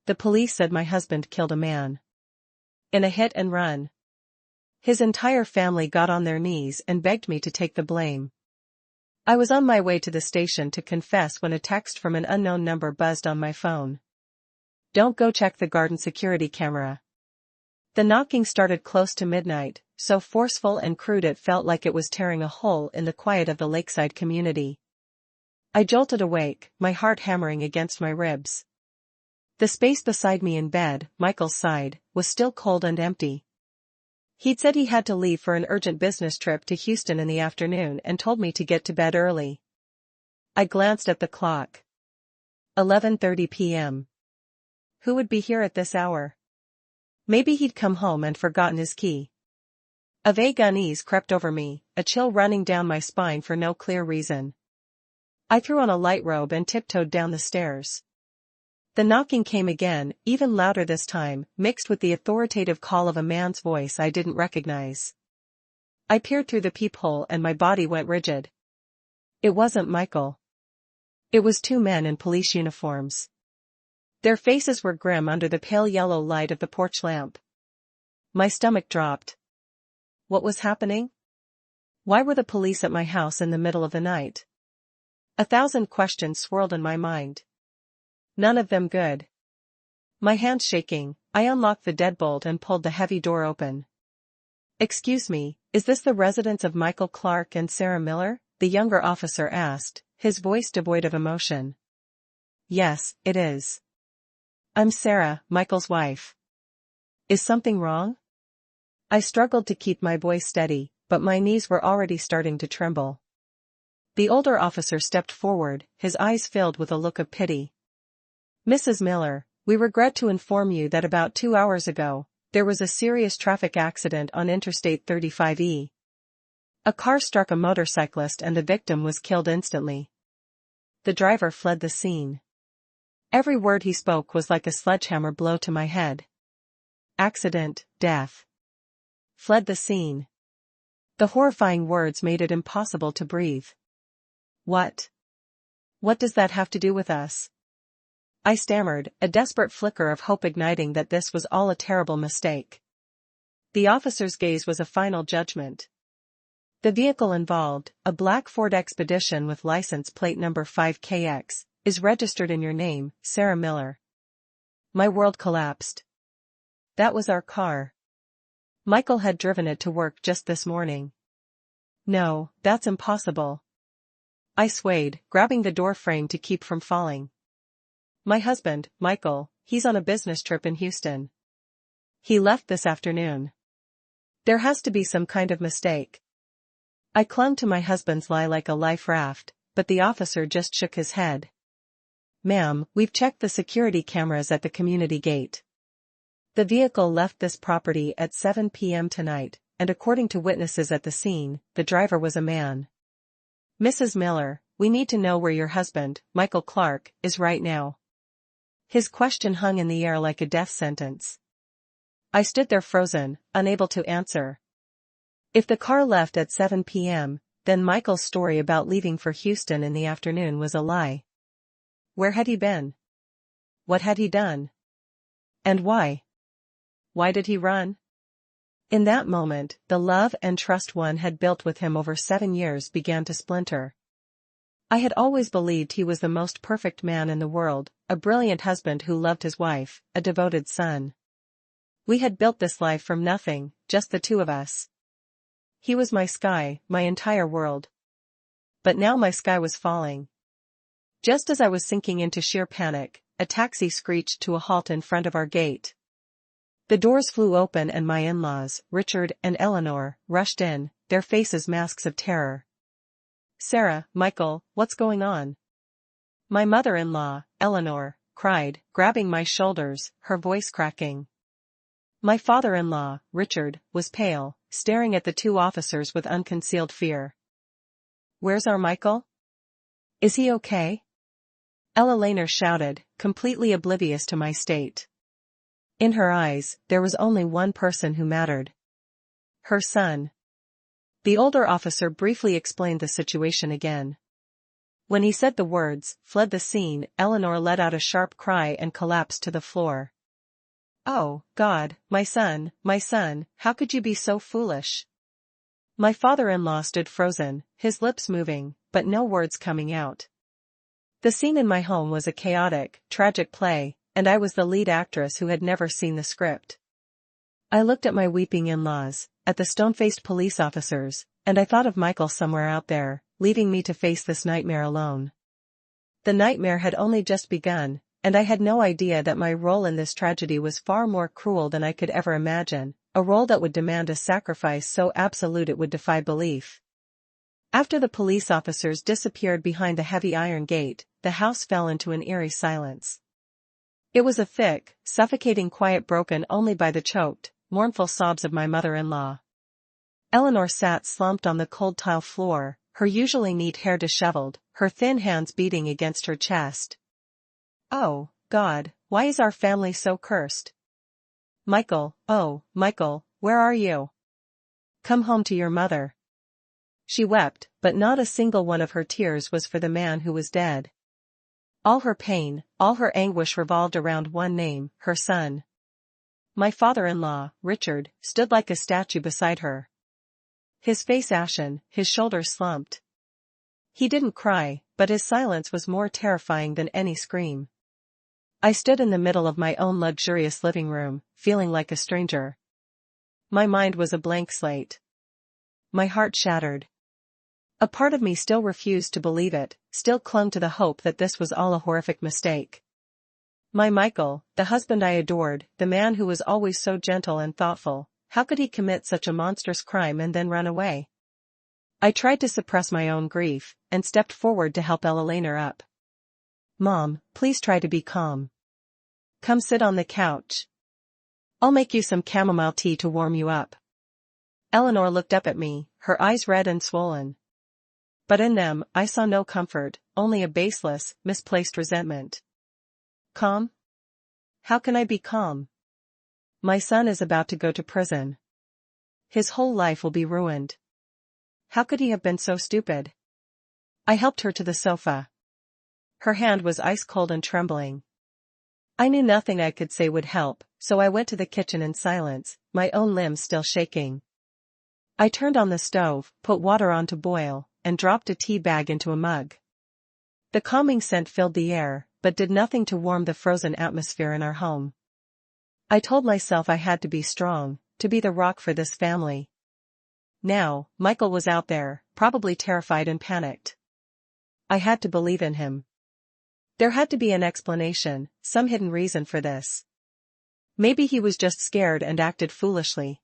The police said my husband killed a man. In a hit and run. His entire family got on their knees and begged me to take the blame. I was on my way to the station to confess when a text from an unknown number buzzed on my phone. Don't go check the garden security camera. The knocking started close to midnight, so forceful and crude it felt like it was tearing a hole in the quiet of the lakeside community. I jolted awake, my heart hammering against my ribs. The space beside me in bed, Michael's side, was still cold and empty. He'd said he had to leave for an urgent business trip to Houston in the afternoon and told me to get to bed early. I glanced at the clock. 11:30 p.m. Who would be here at this hour? Maybe he'd come home and forgotten his key. A vague unease crept over me, a chill running down my spine for no clear reason. I threw on a light robe and tiptoed down the stairs. The knocking came again, even louder this time, mixed with the authoritative call of a man's voice I didn't recognize. I peered through the peephole and my body went rigid. It wasn't Michael. It was two men in police uniforms. Their faces were grim under the pale yellow light of the porch lamp. My stomach dropped. What was happening? Why were the police at my house in the middle of the night? 1,000 questions swirled in my mind. None of them good. My hands shaking, I unlocked the deadbolt and pulled the heavy door open. Excuse me, is this the residence of Michael Clark and Sarah Miller? The younger officer asked, his voice devoid of emotion. Yes, it is. I'm Sarah, Michael's wife. Is something wrong? I struggled to keep my voice steady, but my knees were already starting to tremble. The older officer stepped forward, his eyes filled with a look of pity. Mrs. Miller, we regret to inform you that about 2 hours ago, there was a serious traffic accident on Interstate 35E. A car struck a motorcyclist and the victim was killed instantly. The driver fled the scene. Every word he spoke was like a sledgehammer blow to my head. Accident, death. Fled the scene. The horrifying words made it impossible to breathe. What? What does that have to do with us? I stammered, a desperate flicker of hope igniting that this was all a terrible mistake. The officer's gaze was a final judgment. The vehicle involved, a black Ford Expedition with license plate number 5KX, is registered in your name, Sarah Miller. My world collapsed. That was our car. Michael had driven it to work just this morning. No, that's impossible. I swayed, grabbing the door frame to keep from falling. My husband, Michael, he's on a business trip in Houston. He left this afternoon. There has to be some kind of mistake. I clung to my husband's lie like a life raft, but the officer just shook his head. Ma'am, we've checked the security cameras at the community gate. The vehicle left this property at 7 p.m. tonight, and according to witnesses at the scene, the driver was a man. Mrs. Miller, we need to know where your husband, Michael Clark, is right now. His question hung in the air like a death sentence. I stood there frozen, unable to answer. If the car left at 7 p.m., then Michael's story about leaving for Houston in the afternoon was a lie. Where had he been? What had he done? And why? Why did he run? In that moment, the love and trust one had built with him over 7 years began to splinter. I had always believed he was the most perfect man in the world, a brilliant husband who loved his wife, a devoted son. We had built this life from nothing, just the two of us. He was my sky, my entire world. But now my sky was falling. Just as I was sinking into sheer panic, a taxi screeched to a halt in front of our gate. The doors flew open and my in-laws, Richard and Eleanor, rushed in, their faces masks of terror. Sarah, Michael, what's going on? My mother-in-law, Eleanor, cried, grabbing my shoulders, her voice cracking. My father-in-law, Richard, was pale, staring at the two officers with unconcealed fear. Where's our Michael? Is he okay? Eleanor shouted, completely oblivious to my state. In her eyes, there was only one person who mattered. Her son. The older officer briefly explained the situation again. When he said the words, "fled the scene," Eleanor let out a sharp cry and collapsed to the floor. "Oh, God, my son, how could you be so foolish?" My father-in-law stood frozen, his lips moving, but no words coming out. The scene in my home was a chaotic, tragic play, and I was the lead actress who had never seen the script. I looked at my weeping in-laws, at the stone-faced police officers, and I thought of Michael somewhere out there, leaving me to face this nightmare alone. The nightmare had only just begun, and I had no idea that my role in this tragedy was far more cruel than I could ever imagine, a role that would demand a sacrifice so absolute it would defy belief. After the police officers disappeared behind the heavy iron gate, the house fell into an eerie silence. It was a thick, suffocating quiet broken only by the choked, mournful sobs of my mother-in-law. Eleanor sat slumped on the cold tile floor, her usually neat hair disheveled, her thin hands beating against her chest. "Oh, God, why is our family so cursed? Michael, oh, Michael, where are you? Come home to your mother." She wept, but not a single one of her tears was for the man who was dead. All her pain, all her anguish revolved around one name, her son. My father-in-law, Richard, stood like a statue beside her. His face ashen, his shoulders slumped. He didn't cry, but his silence was more terrifying than any scream. I stood in the middle of my own luxurious living room, feeling like a stranger. My mind was a blank slate. My heart shattered. A part of me still refused to believe it, still clung to the hope that this was all a horrific mistake. My Michael, the husband I adored, the man who was always so gentle and thoughtful, how could he commit such a monstrous crime and then run away? I tried to suppress my own grief, and stepped forward to help Eleanor up. "Mom, please try to be calm. Come sit on the couch. I'll make you some chamomile tea to warm you up." Eleanor looked up at me, her eyes red and swollen. But in them, I saw no comfort, only a baseless, misplaced resentment. "Calm? How can I be calm? My son is about to go to prison. His whole life will be ruined. How could he have been so stupid?" I helped her to the sofa. Her hand was ice-cold and trembling. I knew nothing I could say would help, so I went to the kitchen in silence, my own limbs still shaking. I turned on the stove, put water on to boil, and dropped a tea bag into a mug. The calming scent filled the air, but did nothing to warm the frozen atmosphere in our home. I told myself I had to be strong, to be the rock for this family. Now, Michael was out there, probably terrified and panicked. I had to believe in him. There had to be an explanation, some hidden reason for this. Maybe he was just scared and acted foolishly.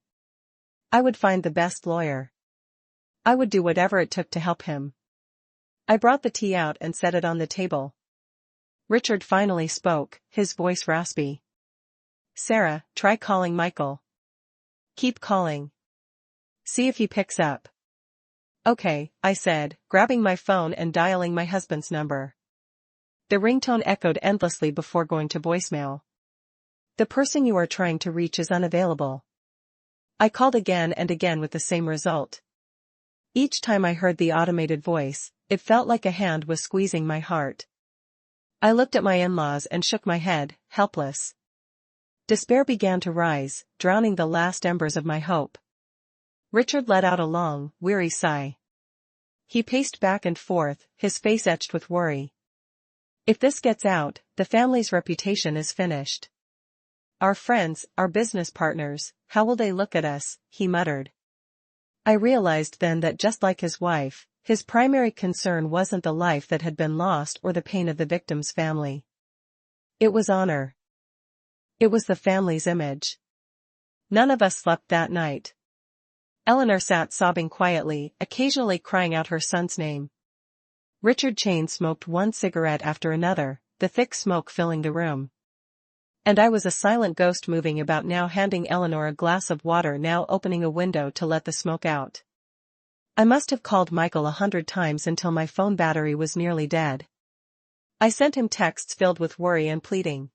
I would find the best lawyer. I would do whatever it took to help him. I brought the tea out and set it on the table. Richard finally spoke, his voice raspy. "Sarah, try calling Michael. Keep calling. See if he picks up." "Okay," I said, grabbing my phone and dialing my husband's number. The ringtone echoed endlessly before going to voicemail. "The person you are trying to reach is unavailable." I called again and again with the same result. Each time I heard the automated voice, it felt like a hand was squeezing my heart. I looked at my in-laws and shook my head, helpless. Despair began to rise, drowning the last embers of my hope. Richard let out a long, weary sigh. He paced back and forth, his face etched with worry. "If this gets out, the family's reputation is finished. Our friends, our business partners, how will they look at us?" he muttered. I realized then that just like his wife, his primary concern wasn't the life that had been lost or the pain of the victim's family. It was honor. It was the family's image. None of us slept that night. Eleanor sat sobbing quietly, occasionally crying out her son's name. Richard chain smoked one cigarette after another, the thick smoke filling the room. And I was a silent ghost moving about, now handing Eleanor a glass of water, now opening a window to let the smoke out. I must have called Michael 100 times until my phone battery was nearly dead. I sent him texts filled with worry and pleading.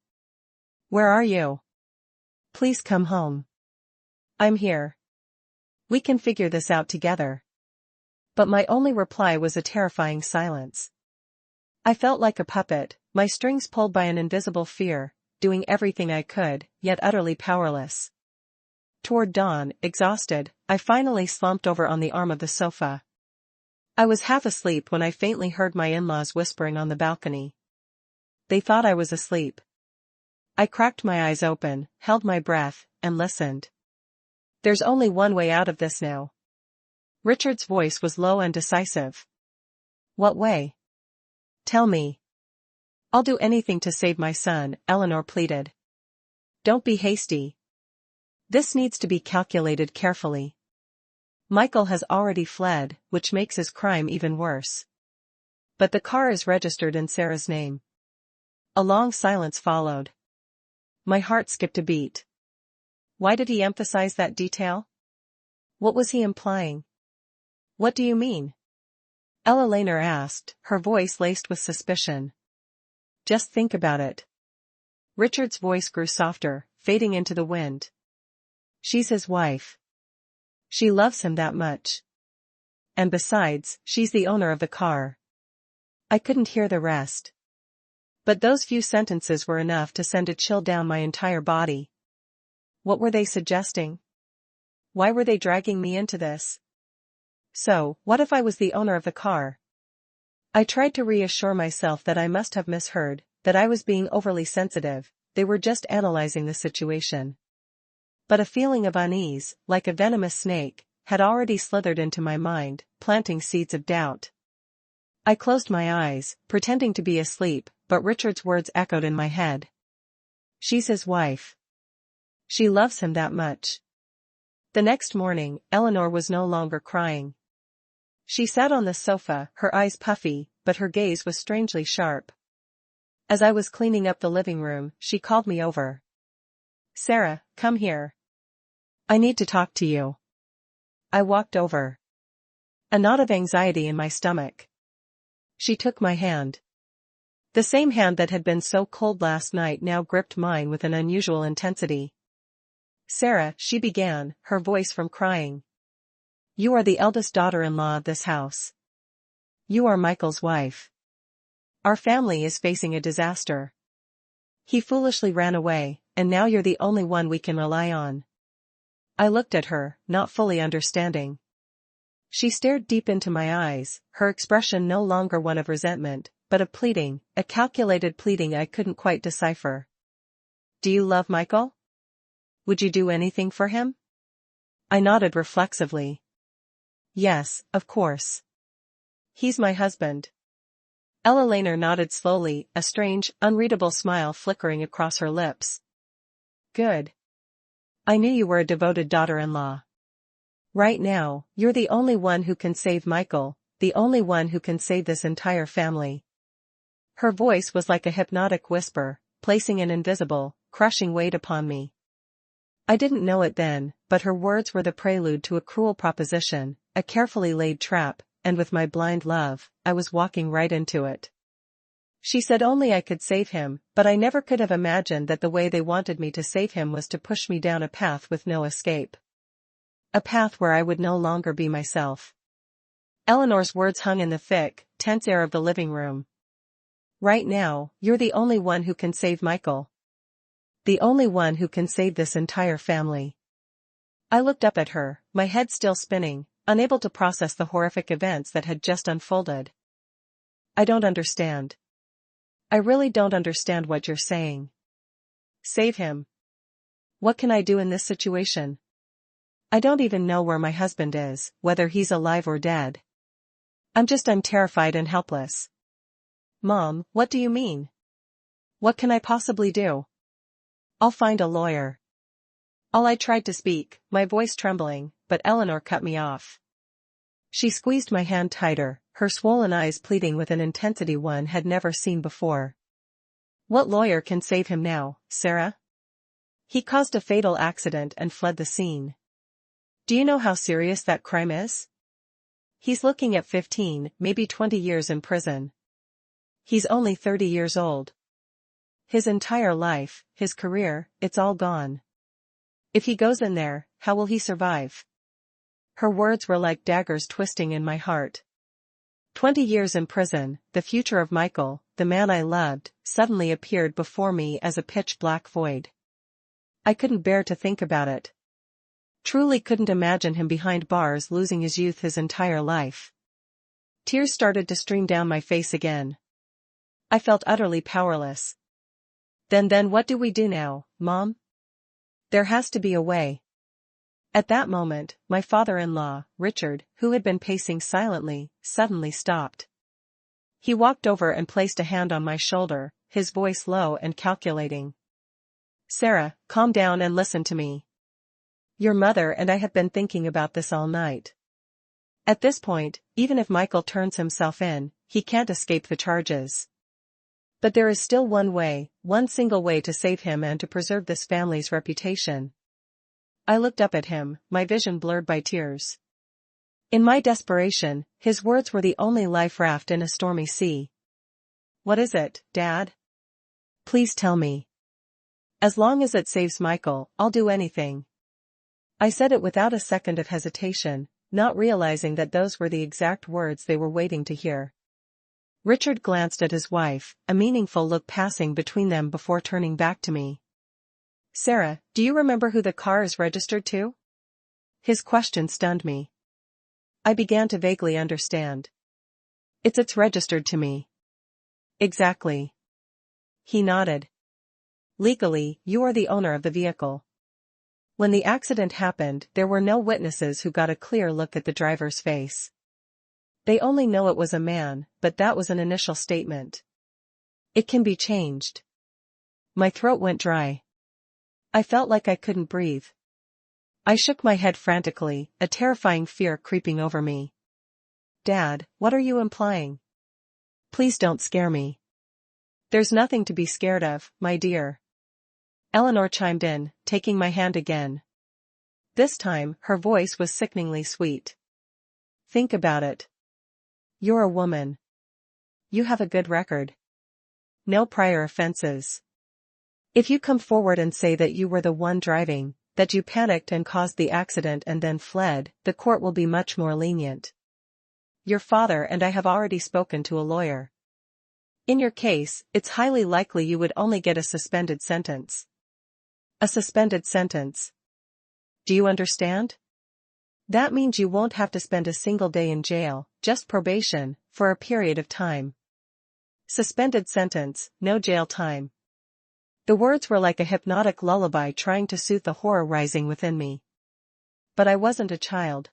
"Where are you? Please come home. I'm here. We can figure this out together." But my only reply was a terrifying silence. I felt like a puppet, my strings pulled by an invisible fear, doing everything I could, yet utterly powerless. Toward dawn, exhausted, I finally slumped over on the arm of the sofa. I was half asleep when I faintly heard my in-laws whispering on the balcony. They thought I was asleep. I cracked my eyes open, held my breath, and listened. There's only one way out of this now. Richard's voice was low and decisive. What way? Tell me. I'll do anything to save my son, Eleanor pleaded. Don't be hasty. This needs to be calculated carefully. Michael has already fled, which makes his crime even worse. But the car is registered in Sarah's name. A long silence followed. My heart skipped a beat. Why did he emphasize that detail? What was he implying? What do you mean? Ella Laner asked, her voice laced with suspicion. Just think about it. Richard's voice grew softer, fading into the wind. She's his wife. She loves him that much. And besides, she's the owner of the car. I couldn't hear the rest. But those few sentences were enough to send a chill down my entire body. What were they suggesting? Why were they dragging me into this? So, what if I was the owner of the car? I tried to reassure myself that I must have misheard, that I was being overly sensitive, they were just analyzing the situation. But a feeling of unease, like a venomous snake, had already slithered into my mind, planting seeds of doubt. I closed my eyes, pretending to be asleep, but Richard's words echoed in my head. She's his wife. She loves him that much. The next morning, Eleanor was no longer crying. She sat on the sofa, her eyes puffy, but her gaze was strangely sharp. As I was cleaning up the living room, she called me over. Sarah, come here. I need to talk to you. I walked over. A knot of anxiety in my stomach. She took my hand. The same hand that had been so cold last night now gripped mine with an unusual intensity. Sarah, she began, her voice from crying. You are the eldest daughter-in-law of this house. You are Michael's wife. Our family is facing a disaster. He foolishly ran away, and now you're the only one we can rely on. I looked at her, not fully understanding. She stared deep into my eyes, her expression no longer one of resentment, but of pleading, a calculated pleading I couldn't quite decipher. Do you love Michael? Would you do anything for him? I nodded reflexively. Yes, of course. He's my husband. Ella Laner nodded slowly, a strange, unreadable smile flickering across her lips. Good. I knew you were a devoted daughter-in-law. Right now, you're the only one who can save Michael, the only one who can save this entire family. Her voice was like a hypnotic whisper, placing an invisible, crushing weight upon me. I didn't know it then, but her words were the prelude to a cruel proposition, a carefully laid trap, and with my blind love, I was walking right into it. She said only I could save him, but I never could have imagined that the way they wanted me to save him was to push me down a path with no escape. A path where I would no longer be myself. Eleanor's words hung in the thick, tense air of the living room. Right now, you're the only one who can save Michael. The only one who can save this entire family. I looked up at her, my head still spinning, unable to process the horrific events that had just unfolded. I don't understand. I really don't understand what you're saying. Save him. What can I do in this situation? I don't even know where my husband is, whether he's alive or dead. I'm terrified and helpless. Mom, what do you mean? What can I possibly do? I'll find a lawyer. I tried to speak, my voice trembling, but Eleanor cut me off. She squeezed my hand tighter, her swollen eyes pleading with an intensity one had never seen before. What lawyer can save him now, Sarah? He caused a fatal accident and fled the scene. Do you know how serious that crime is? He's looking at 15, maybe 20 years in prison. He's only 30 years old. His entire life, his career, it's all gone. If he goes in there, how will he survive? Her words were like daggers twisting in my heart. 20 years in prison, the future of Michael, the man I loved, suddenly appeared before me as a pitch-black void. I couldn't bear to think about it. Truly couldn't imagine him behind bars losing his youth his entire life. Tears started to stream down my face again. I felt utterly powerless. Then what do we do now, Mom? There has to be a way. At that moment, my father-in-law, Richard, who had been pacing silently, suddenly stopped. He walked over and placed a hand on my shoulder, his voice low and calculating. "Sarah, calm down and listen to me. Your mother and I have been thinking about this all night. At this point, even if Michael turns himself in, he can't escape the charges. But there is still one way, one single way to save him and to preserve this family's reputation." I looked up at him, my vision blurred by tears. In my desperation, his words were the only life raft in a stormy sea. "What is it, Dad? Please tell me. As long as it saves Michael, I'll do anything." I said it without a second of hesitation, not realizing that those were the exact words they were waiting to hear. Richard glanced at his wife, a meaningful look passing between them before turning back to me. "Sarah, do you remember who the car is registered to?" His question stunned me. I began to vaguely understand. It's registered to me." "Exactly." He nodded. "Legally, you are the owner of the vehicle. When the accident happened, there were no witnesses who got a clear look at the driver's face. They only know it was a man, but that was an initial statement. It can be changed." My throat went dry. I felt like I couldn't breathe. I shook my head frantically, a terrifying fear creeping over me. "Dad, what are you implying? Please don't scare me." "There's nothing to be scared of, my dear." Eleanor chimed in, taking my hand again. This time, her voice was sickeningly sweet. "Think about it. You're a woman. You have a good record. No prior offenses. If you come forward and say that you were the one driving, that you panicked and caused the accident and then fled, the court will be much more lenient. Your father and I have already spoken to a lawyer. In your case, it's highly likely you would only get a suspended sentence." "A suspended sentence? Do you understand?" "That means you won't have to spend a single day in jail, just probation, for a period of time. Suspended sentence, no jail time." The words were like a hypnotic lullaby trying to soothe the horror rising within me. But I wasn't a child.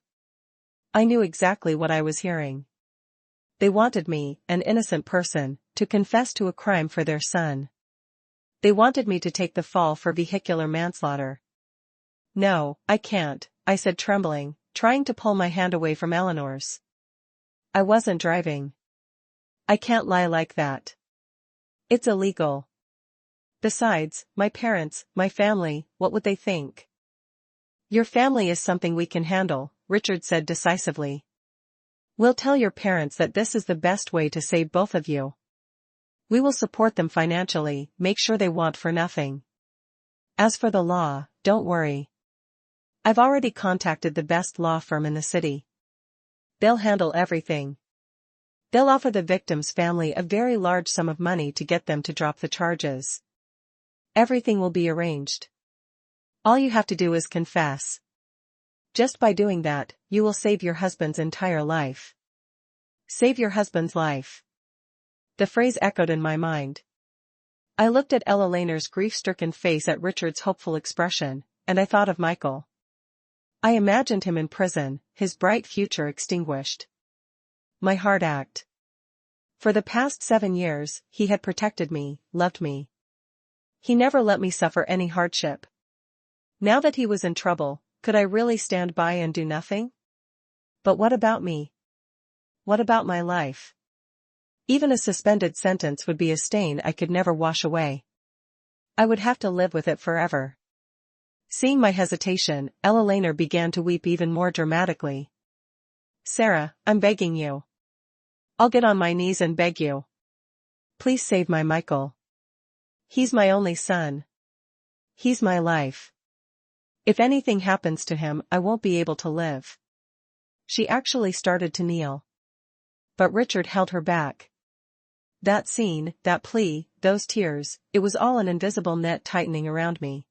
I knew exactly what I was hearing. They wanted me, an innocent person, to confess to a crime for their son. They wanted me to take the fall for vehicular manslaughter. "No, I can't," I said trembling, trying to pull my hand away from Eleanor's. "I wasn't driving. I can't lie like that. It's illegal. Besides, my parents, my family, what would they think?" "Your family is something we can handle," Richard said decisively. "We'll tell your parents that this is the best way to save both of you. We will support them financially, make sure they want for nothing. As for the law, don't worry. I've already contacted the best law firm in the city. They'll handle everything. They'll offer the victim's family a very large sum of money to get them to drop the charges. Everything will be arranged. All you have to do is confess. Just by doing that, you will save your husband's entire life." Save your husband's life. The phrase echoed in my mind. I looked at Ella Laner's grief-stricken face, at Richard's hopeful expression, and I thought of Michael. I imagined him in prison, his bright future extinguished. My heart ached. For the past 7 years, he had protected me, loved me. He never let me suffer any hardship. Now that he was in trouble, could I really stand by and do nothing? But what about me? What about my life? Even a suspended sentence would be a stain I could never wash away. I would have to live with it forever. Seeing my hesitation, Ella Laner began to weep even more dramatically. "Sarah, I'm begging you. I'll get on my knees and beg you. Please save my Michael. He's my only son. He's my life. If anything happens to him, I won't be able to live." She actually started to kneel. but Richard held her back. That scene, that plea, those tears, it was all an invisible net tightening around me.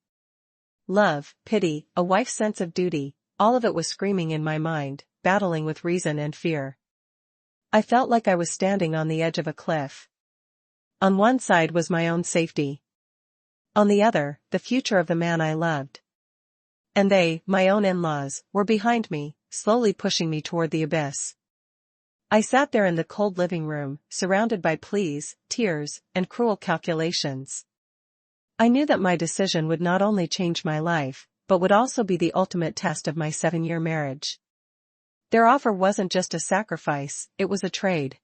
Love, pity, a wife's sense of duty, all of it was screaming in my mind, battling with reason and fear. I felt like I was standing on the edge of a cliff. On one side was my own safety. On the other, the future of the man I loved. And they, my own in-laws, were behind me, slowly pushing me toward the abyss. I sat there in the cold living room, surrounded by pleas, tears, and cruel calculations. I knew that my decision would not only change my life, but would also be the ultimate test of my 7-year marriage. Their offer wasn't just a sacrifice, it was a trade.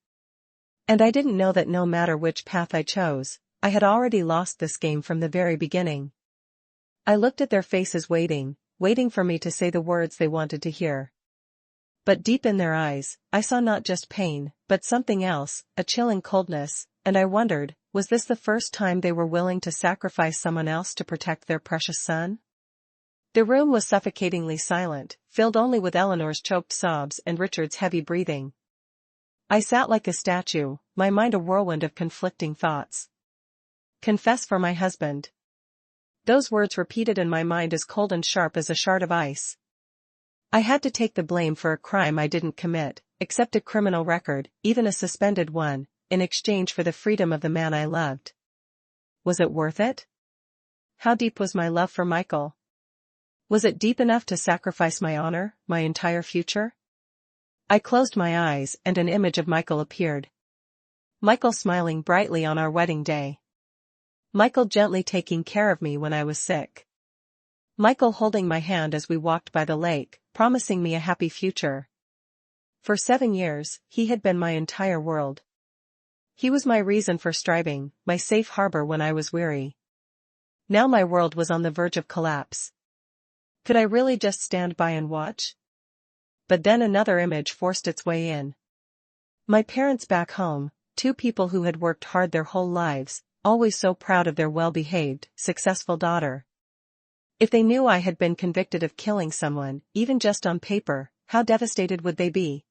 And I didn't know that no matter which path I chose, I had already lost this game from the very beginning. I looked at their faces waiting for me to say the words they wanted to hear. But deep in their eyes, I saw not just pain, but something else, a chilling coldness, and I wondered, was this the first time they were willing to sacrifice someone else to protect their precious son? The room was suffocatingly silent, filled only with Eleanor's choked sobs and Richard's heavy breathing. I sat like a statue, my mind a whirlwind of conflicting thoughts. Confess for my husband. Those words repeated in my mind as cold and sharp as a shard of ice. I had to take the blame for a crime I didn't commit, accept a criminal record, even a suspended one, in exchange for the freedom of the man I loved. Was it worth it? How deep was my love for Michael? Was it deep enough to sacrifice my honor, my entire future? I closed my eyes and an image of Michael appeared. Michael smiling brightly on our wedding day. Michael gently taking care of me when I was sick. Michael holding my hand as we walked by the lake, promising me a happy future. For 7 years, he had been my entire world. He was my reason for striving, my safe harbor when I was weary. Now my world was on the verge of collapse. Could I really just stand by and watch? But then another image forced its way in. My parents back home, 2 people who had worked hard their whole lives, always so proud of their well-behaved, successful daughter. If they knew I had been convicted of killing someone, even just on paper, how devastated would they be?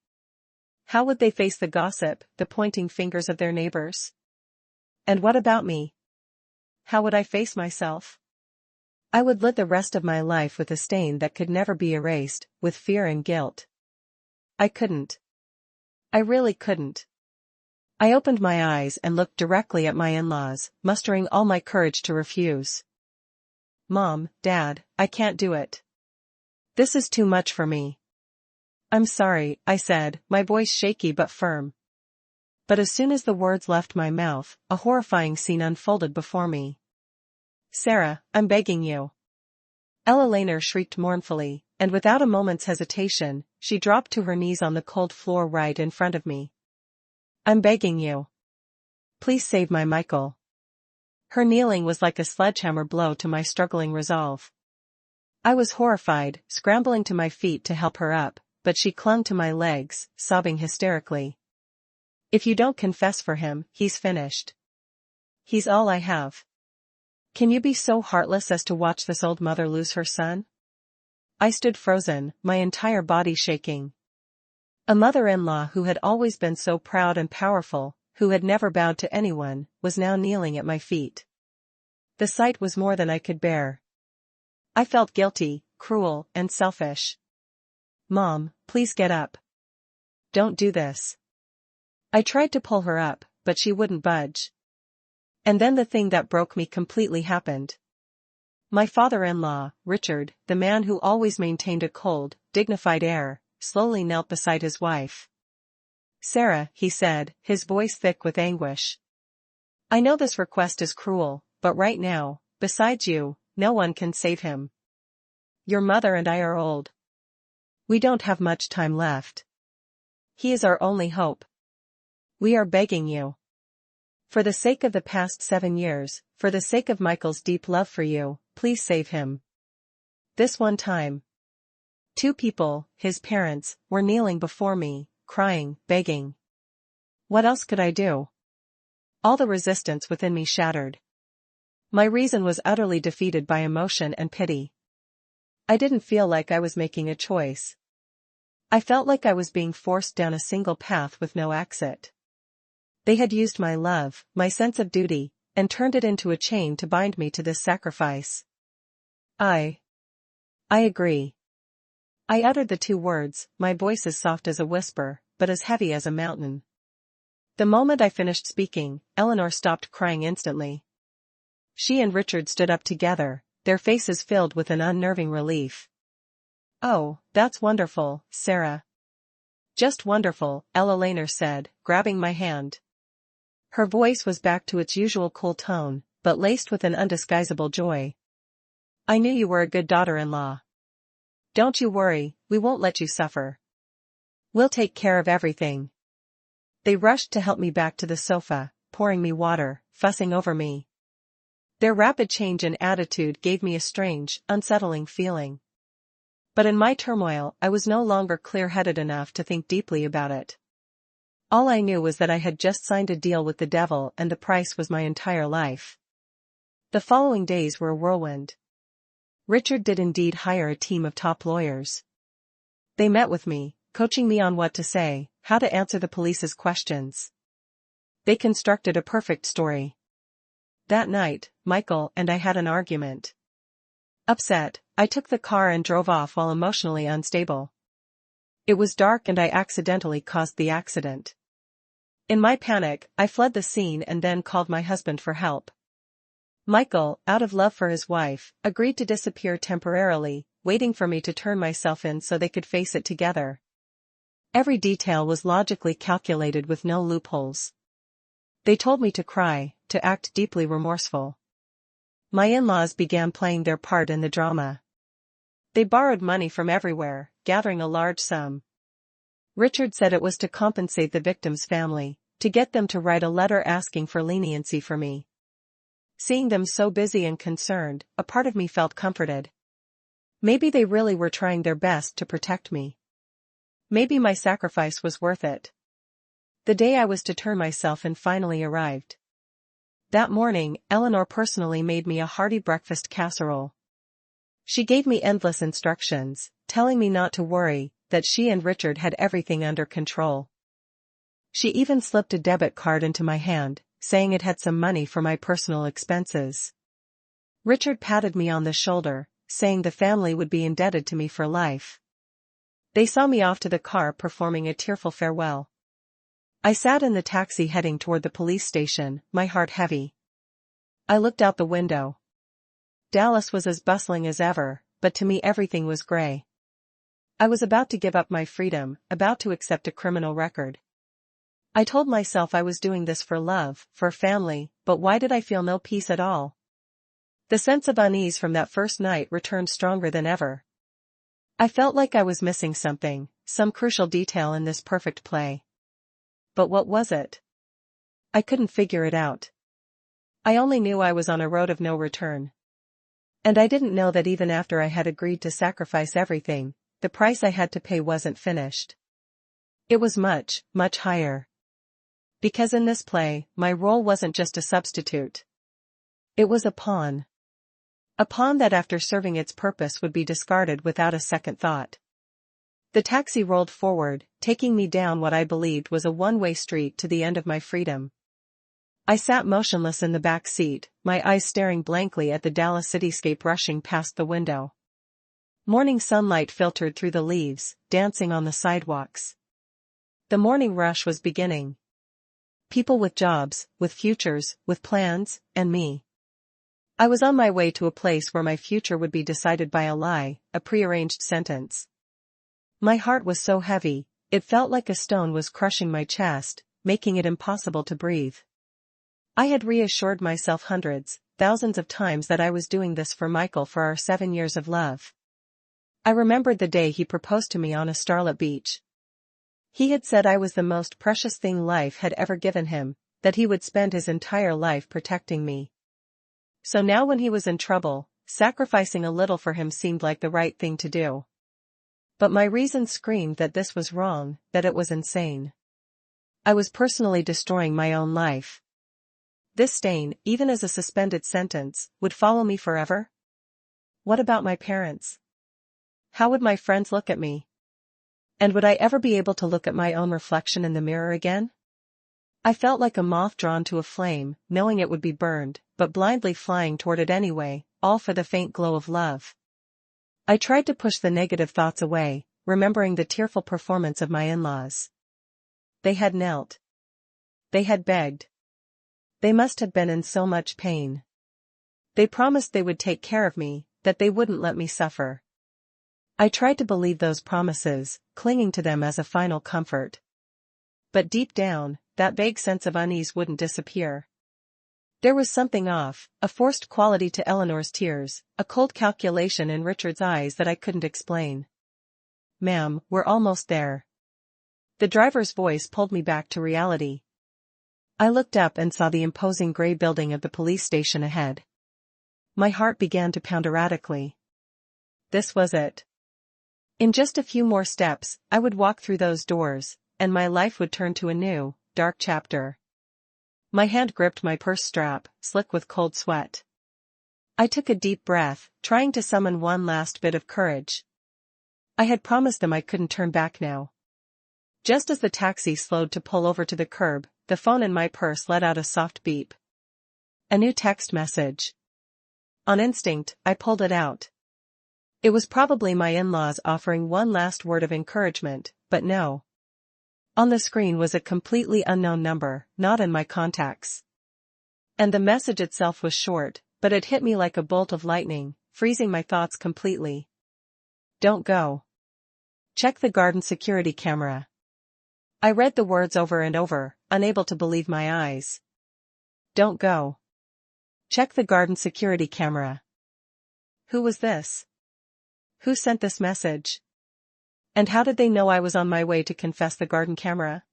How would they face the gossip, the pointing fingers of their neighbors? And what about me? How would I face myself? I would live the rest of my life with a stain that could never be erased, with fear and guilt. I couldn't. I really couldn't. I opened my eyes and looked directly at my in-laws, mustering all my courage to refuse. Mom, Dad, I can't do it. This is too much for me. I'm sorry, I said, my voice shaky but firm. But as soon as the words left my mouth, a horrifying scene unfolded before me. Sarah, I'm begging you. Eleanor shrieked mournfully, and without a moment's hesitation, she dropped to her knees on the cold floor right in front of me. I'm begging you. Please save my Michael. Her kneeling was like a sledgehammer blow to my struggling resolve. I was horrified, scrambling to my feet to help her up, but she clung to my legs, sobbing hysterically. If you don't confess for him, he's finished. He's all I have. Can you be so heartless as to watch this old mother lose her son? I stood frozen, my entire body shaking. A mother-in-law who had always been so proud and powerful, who had never bowed to anyone, was now kneeling at my feet. The sight was more than I could bear. I felt guilty, cruel, and selfish. Mom, please get up. Don't do this. I tried to pull her up, but she wouldn't budge. And then the thing that broke me completely happened. My father-in-law, Richard, the man who always maintained a cold, dignified air, slowly knelt beside his wife. Sarah, he said, his voice thick with anguish. I know this request is cruel, but right now, besides you, no one can save him. Your mother and I are old. We don't have much time left. He is our only hope. We are begging you. For the sake of the past 7 years, for the sake of Michael's deep love for you, please save him. This one time. 2 people, his parents, were kneeling before me, crying, begging. What else could I do? All the resistance within me shattered. My reason was utterly defeated by emotion and pity. I didn't feel like I was making a choice. I felt like I was being forced down a single path with no exit. They had used my love, my sense of duty, and turned it into a chain to bind me to this sacrifice. I agree. I uttered the two words, my voice as soft as a whisper, but as heavy as a mountain. The moment I finished speaking, Eleanor stopped crying instantly. She and Richard stood up together, their faces filled with an unnerving relief. "Oh, that's wonderful, Sarah." "Just wonderful," Ella Laner said, grabbing my hand. Her voice was back to its usual cool tone, but laced with an undisguisable joy. "I knew you were a good daughter-in-law. Don't you worry, we won't let you suffer. We'll take care of everything." They rushed to help me back to the sofa, pouring me water, fussing over me. Their rapid change in attitude gave me a strange, unsettling feeling. But in my turmoil, I was no longer clear-headed enough to think deeply about it. All I knew was that I had just signed a deal with the devil and the price was my entire life. The following days were a whirlwind. Richard did indeed hire a team of top lawyers. They met with me, coaching me on what to say, how to answer the police's questions. They constructed a perfect story. That night, Michael and I had an argument. Upset, I took the car and drove off while emotionally unstable. It was dark and I accidentally caused the accident. In my panic, I fled the scene and then called my husband for help. Michael, out of love for his wife, agreed to disappear temporarily, waiting for me to turn myself in so they could face it together. Every detail was logically calculated with no loopholes. They told me to cry, to act deeply remorseful. My in-laws began playing their part in the drama. They borrowed money from everywhere, gathering a large sum. Richard said it was to compensate the victim's family, to get them to write a letter asking for leniency for me. Seeing them so busy and concerned, a part of me felt comforted. Maybe they really were trying their best to protect me. Maybe my sacrifice was worth it. The day I was to turn myself in finally arrived. That morning, Eleanor personally made me a hearty breakfast casserole. She gave me endless instructions, telling me not to worry, that she and Richard had everything under control. She even slipped a debit card into my hand, saying it had some money for my personal expenses. Richard patted me on the shoulder, saying the family would be indebted to me for life. They saw me off to the car performing a tearful farewell. I sat in the taxi heading toward the police station, my heart heavy. I looked out the window. Dallas was as bustling as ever, but to me everything was gray. I was about to give up my freedom, about to accept a criminal record. I told myself I was doing this for love, for family, but why did I feel no peace at all? The sense of unease from that first night returned stronger than ever. I felt like I was missing something, some crucial detail in this perfect play. But what was it? I couldn't figure it out. I only knew I was on a road of no return. And I didn't know that even after I had agreed to sacrifice everything, the price I had to pay wasn't finished. It was much, much higher. Because in this play, my role wasn't just a substitute. It was a pawn. A pawn that after serving its purpose would be discarded without a second thought. The taxi rolled forward, taking me down what I believed was a one-way street to the end of my freedom. I sat motionless in the back seat, my eyes staring blankly at the Dallas cityscape rushing past the window. Morning sunlight filtered through the leaves, dancing on the sidewalks. The morning rush was beginning. People with jobs, with futures, with plans, and me. I was on my way to a place where my future would be decided by a lie, a prearranged sentence. My heart was so heavy, it felt like a stone was crushing my chest, making it impossible to breathe. I had reassured myself hundreds, thousands of times that I was doing this for Michael for our 7 years of love. I remembered the day he proposed to me on a starlit beach. He had said I was the most precious thing life had ever given him, that he would spend his entire life protecting me. So now when he was in trouble, sacrificing a little for him seemed like the right thing to do. But my reason screamed that this was wrong, that it was insane. I was personally destroying my own life. This stain, even as a suspended sentence, would follow me forever? What about my parents? How would my friends look at me? And would I ever be able to look at my own reflection in the mirror again? I felt like a moth drawn to a flame, knowing it would be burned, but blindly flying toward it anyway, all for the faint glow of love. I tried to push the negative thoughts away, remembering the tearful performance of my in-laws. They had knelt. They had begged. They must have been in so much pain. They promised they would take care of me, that they wouldn't let me suffer. I tried to believe those promises, clinging to them as a final comfort. But deep down, that vague sense of unease wouldn't disappear. There was something off, a forced quality to Eleanor's tears, a cold calculation in Richard's eyes that I couldn't explain. "Ma'am, we're almost there." The driver's voice pulled me back to reality. I looked up and saw the imposing gray building of the police station ahead. My heart began to pound erratically. This was it. In just a few more steps, I would walk through those doors, and my life would turn to a new, dark chapter. My hand gripped my purse strap, slick with cold sweat. I took a deep breath, trying to summon one last bit of courage. I had promised them I couldn't turn back now. Just as the taxi slowed to pull over to the curb, the phone in my purse let out a soft beep. A new text message. On instinct, I pulled it out. It was probably my in-laws offering one last word of encouragement, but no. On the screen was a completely unknown number, not in my contacts. And the message itself was short, but it hit me like a bolt of lightning, freezing my thoughts completely. Don't go. Check the garden security camera. I read the words over and over, unable to believe my eyes. Don't go. Check the garden security camera. Who was this? Who sent this message? And how did they know I was on my way to confess the garden camera?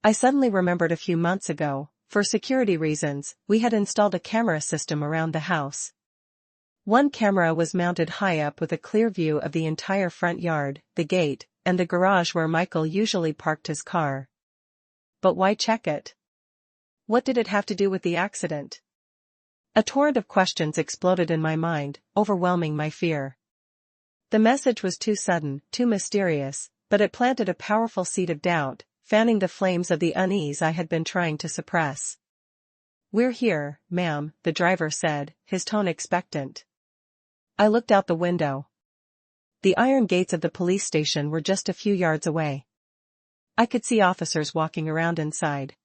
I suddenly remembered a few months ago, for security reasons, we had installed a camera system around the house. One camera was mounted high up with a clear view of the entire front yard, the gate, and the garage where Michael usually parked his car. But why check it? What did it have to do with the accident? A torrent of questions exploded in my mind, overwhelming my fear. The message was too sudden, too mysterious, but it planted a powerful seed of doubt, fanning the flames of the unease I had been trying to suppress. "We're here, ma'am," the driver said, his tone expectant. I looked out the window. The iron gates of the police station were just a few yards away. I could see officers walking around inside.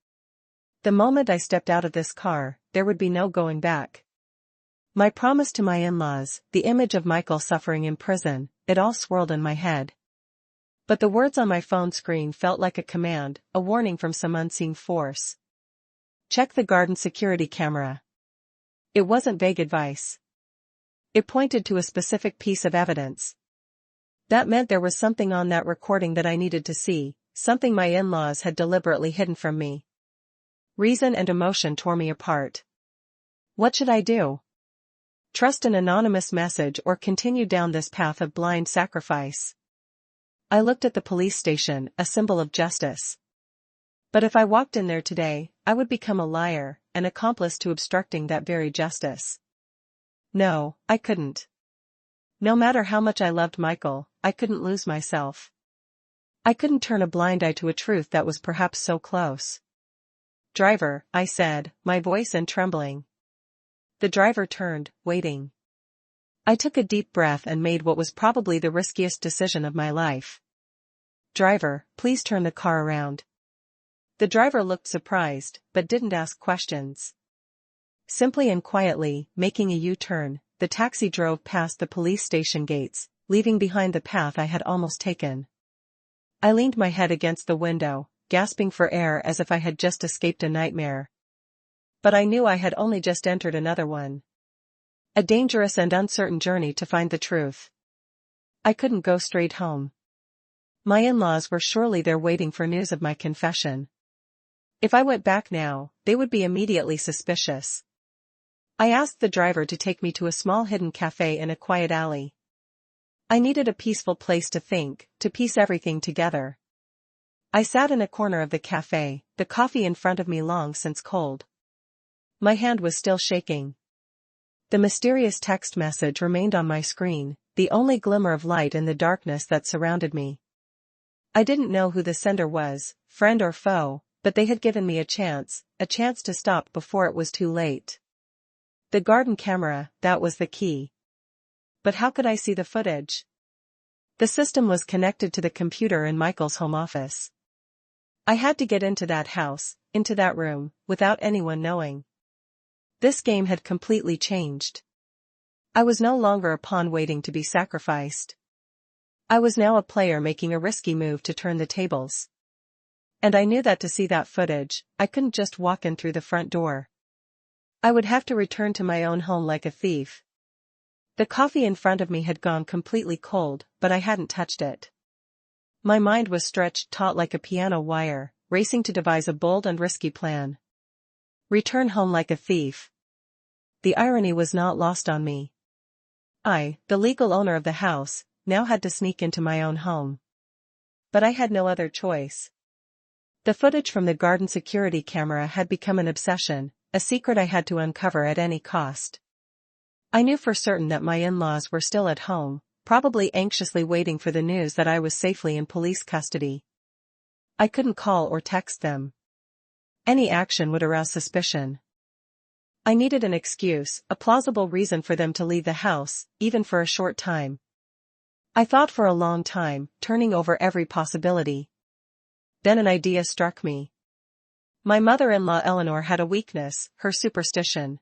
The moment I stepped out of this car, there would be no going back. My promise to my in-laws, the image of Michael suffering in prison, it all swirled in my head. But the words on my phone screen felt like a command, a warning from some unseen force. Check the garden security camera. It wasn't vague advice. It pointed to a specific piece of evidence. That meant there was something on that recording that I needed to see, something my in-laws had deliberately hidden from me. Reason and emotion tore me apart. What should I do? Trust an anonymous message or continue down this path of blind sacrifice? I looked at the police station, a symbol of justice. But if I walked in there today, I would become a liar, an accomplice to obstructing that very justice. No, I couldn't. No matter how much I loved Michael, I couldn't lose myself. I couldn't turn a blind eye to a truth that was perhaps so close. "Driver," I said, my voice trembling. The driver turned, waiting. I took a deep breath and made what was probably the riskiest decision of my life. "Driver, please turn the car around." The driver looked surprised, but didn't ask questions. Simply and quietly, making a U-turn, the taxi drove past the police station gates, leaving behind the path I had almost taken. I leaned my head against the window, gasping for air as if I had just escaped a nightmare. But I knew I had only just entered another one. A dangerous and uncertain journey to find the truth. I couldn't go straight home. My in-laws were surely there waiting for news of my confession. If I went back now, they would be immediately suspicious. I asked the driver to take me to a small hidden cafe in a quiet alley. I needed a peaceful place to think, to piece everything together. I sat in a corner of the cafe, the coffee in front of me long since cold. My hand was still shaking. The mysterious text message remained on my screen, the only glimmer of light in the darkness that surrounded me. I didn't know who the sender was, friend or foe, but they had given me a chance to stop before it was too late. The garden camera, that was the key. But how could I see the footage? The system was connected to the computer in Michael's home office. I had to get into that house, into that room, without anyone knowing. This game had completely changed. I was no longer a pawn waiting to be sacrificed. I was now a player making a risky move to turn the tables. And I knew that to see that footage, I couldn't just walk in through the front door. I would have to return to my own home like a thief. The coffee in front of me had gone completely cold, but I hadn't touched it. My mind was stretched taut like a piano wire, racing to devise a bold and risky plan. Return home like a thief. The irony was not lost on me. I, the legal owner of the house, now had to sneak into my own home. But I had no other choice. The footage from the garden security camera had become an obsession, a secret I had to uncover at any cost. I knew for certain that my in-laws were still at home, probably anxiously waiting for the news that I was safely in police custody. I couldn't call or text them. Any action would arouse suspicion. I needed an excuse, a plausible reason for them to leave the house, even for a short time. I thought for a long time, turning over every possibility. Then an idea struck me. My mother-in-law Eleanor had a weakness, her superstition.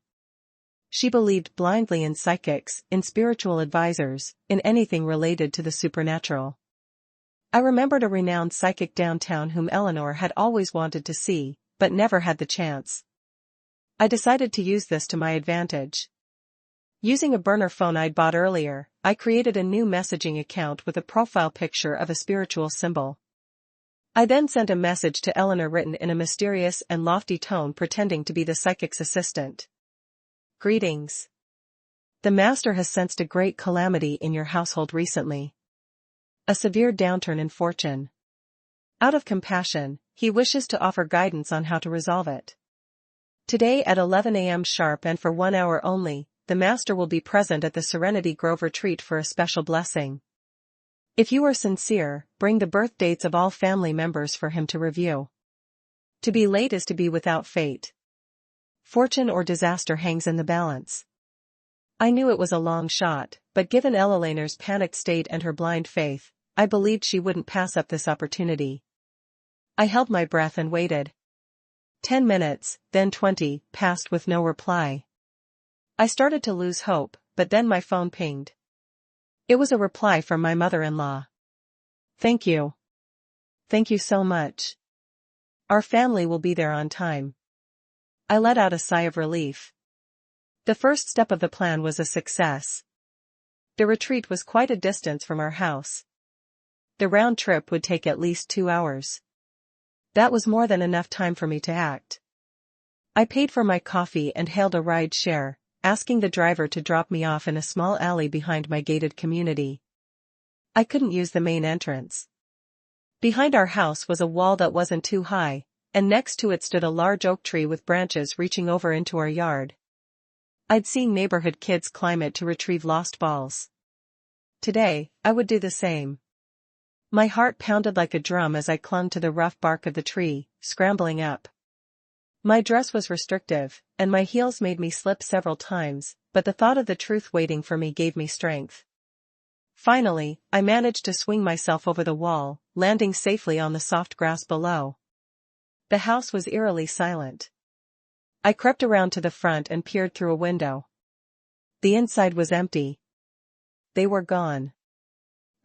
She believed blindly in psychics, in spiritual advisors, in anything related to the supernatural. I remembered a renowned psychic downtown whom Eleanor had always wanted to see, but never had the chance. I decided to use this to my advantage. Using a burner phone I'd bought earlier, I created a new messaging account with a profile picture of a spiritual symbol. I then sent a message to Eleanor written in a mysterious and lofty tone pretending to be the psychic's assistant. Greetings. The master has sensed a great calamity in your household recently. A severe downturn in fortune. Out of compassion, he wishes to offer guidance on how to resolve it. Today at 11 a.m. sharp and for 1 hour only, the master will be present at the Serenity Grove retreat for a special blessing. If you are sincere, bring the birth dates of all family members for him to review. To be late is to be without fate. Fortune or disaster hangs in the balance. I knew it was a long shot, but given Eleanor's panicked state and her blind faith, I believed she wouldn't pass up this opportunity. I held my breath and waited. 10 minutes, then 20, passed with no reply. I started to lose hope, but then my phone pinged. It was a reply from my mother-in-law. Thank you. Thank you so much. Our family will be there on time. I let out a sigh of relief. The first step of the plan was a success. The retreat was quite a distance from our house. The round trip would take at least 2 hours. That was more than enough time for me to act. I paid for my coffee and hailed a ride share, asking the driver to drop me off in a small alley behind my gated community. I couldn't use the main entrance. Behind our house was a wall that wasn't too high, and next to it stood a large oak tree with branches reaching over into our yard. I'd seen neighborhood kids climb it to retrieve lost balls. Today, I would do the same. My heart pounded like a drum as I clung to the rough bark of the tree, scrambling up. My dress was restrictive, and my heels made me slip several times, but the thought of the truth waiting for me gave me strength. Finally, I managed to swing myself over the wall, landing safely on the soft grass below. The house was eerily silent. I crept around to the front and peered through a window. The inside was empty. They were gone.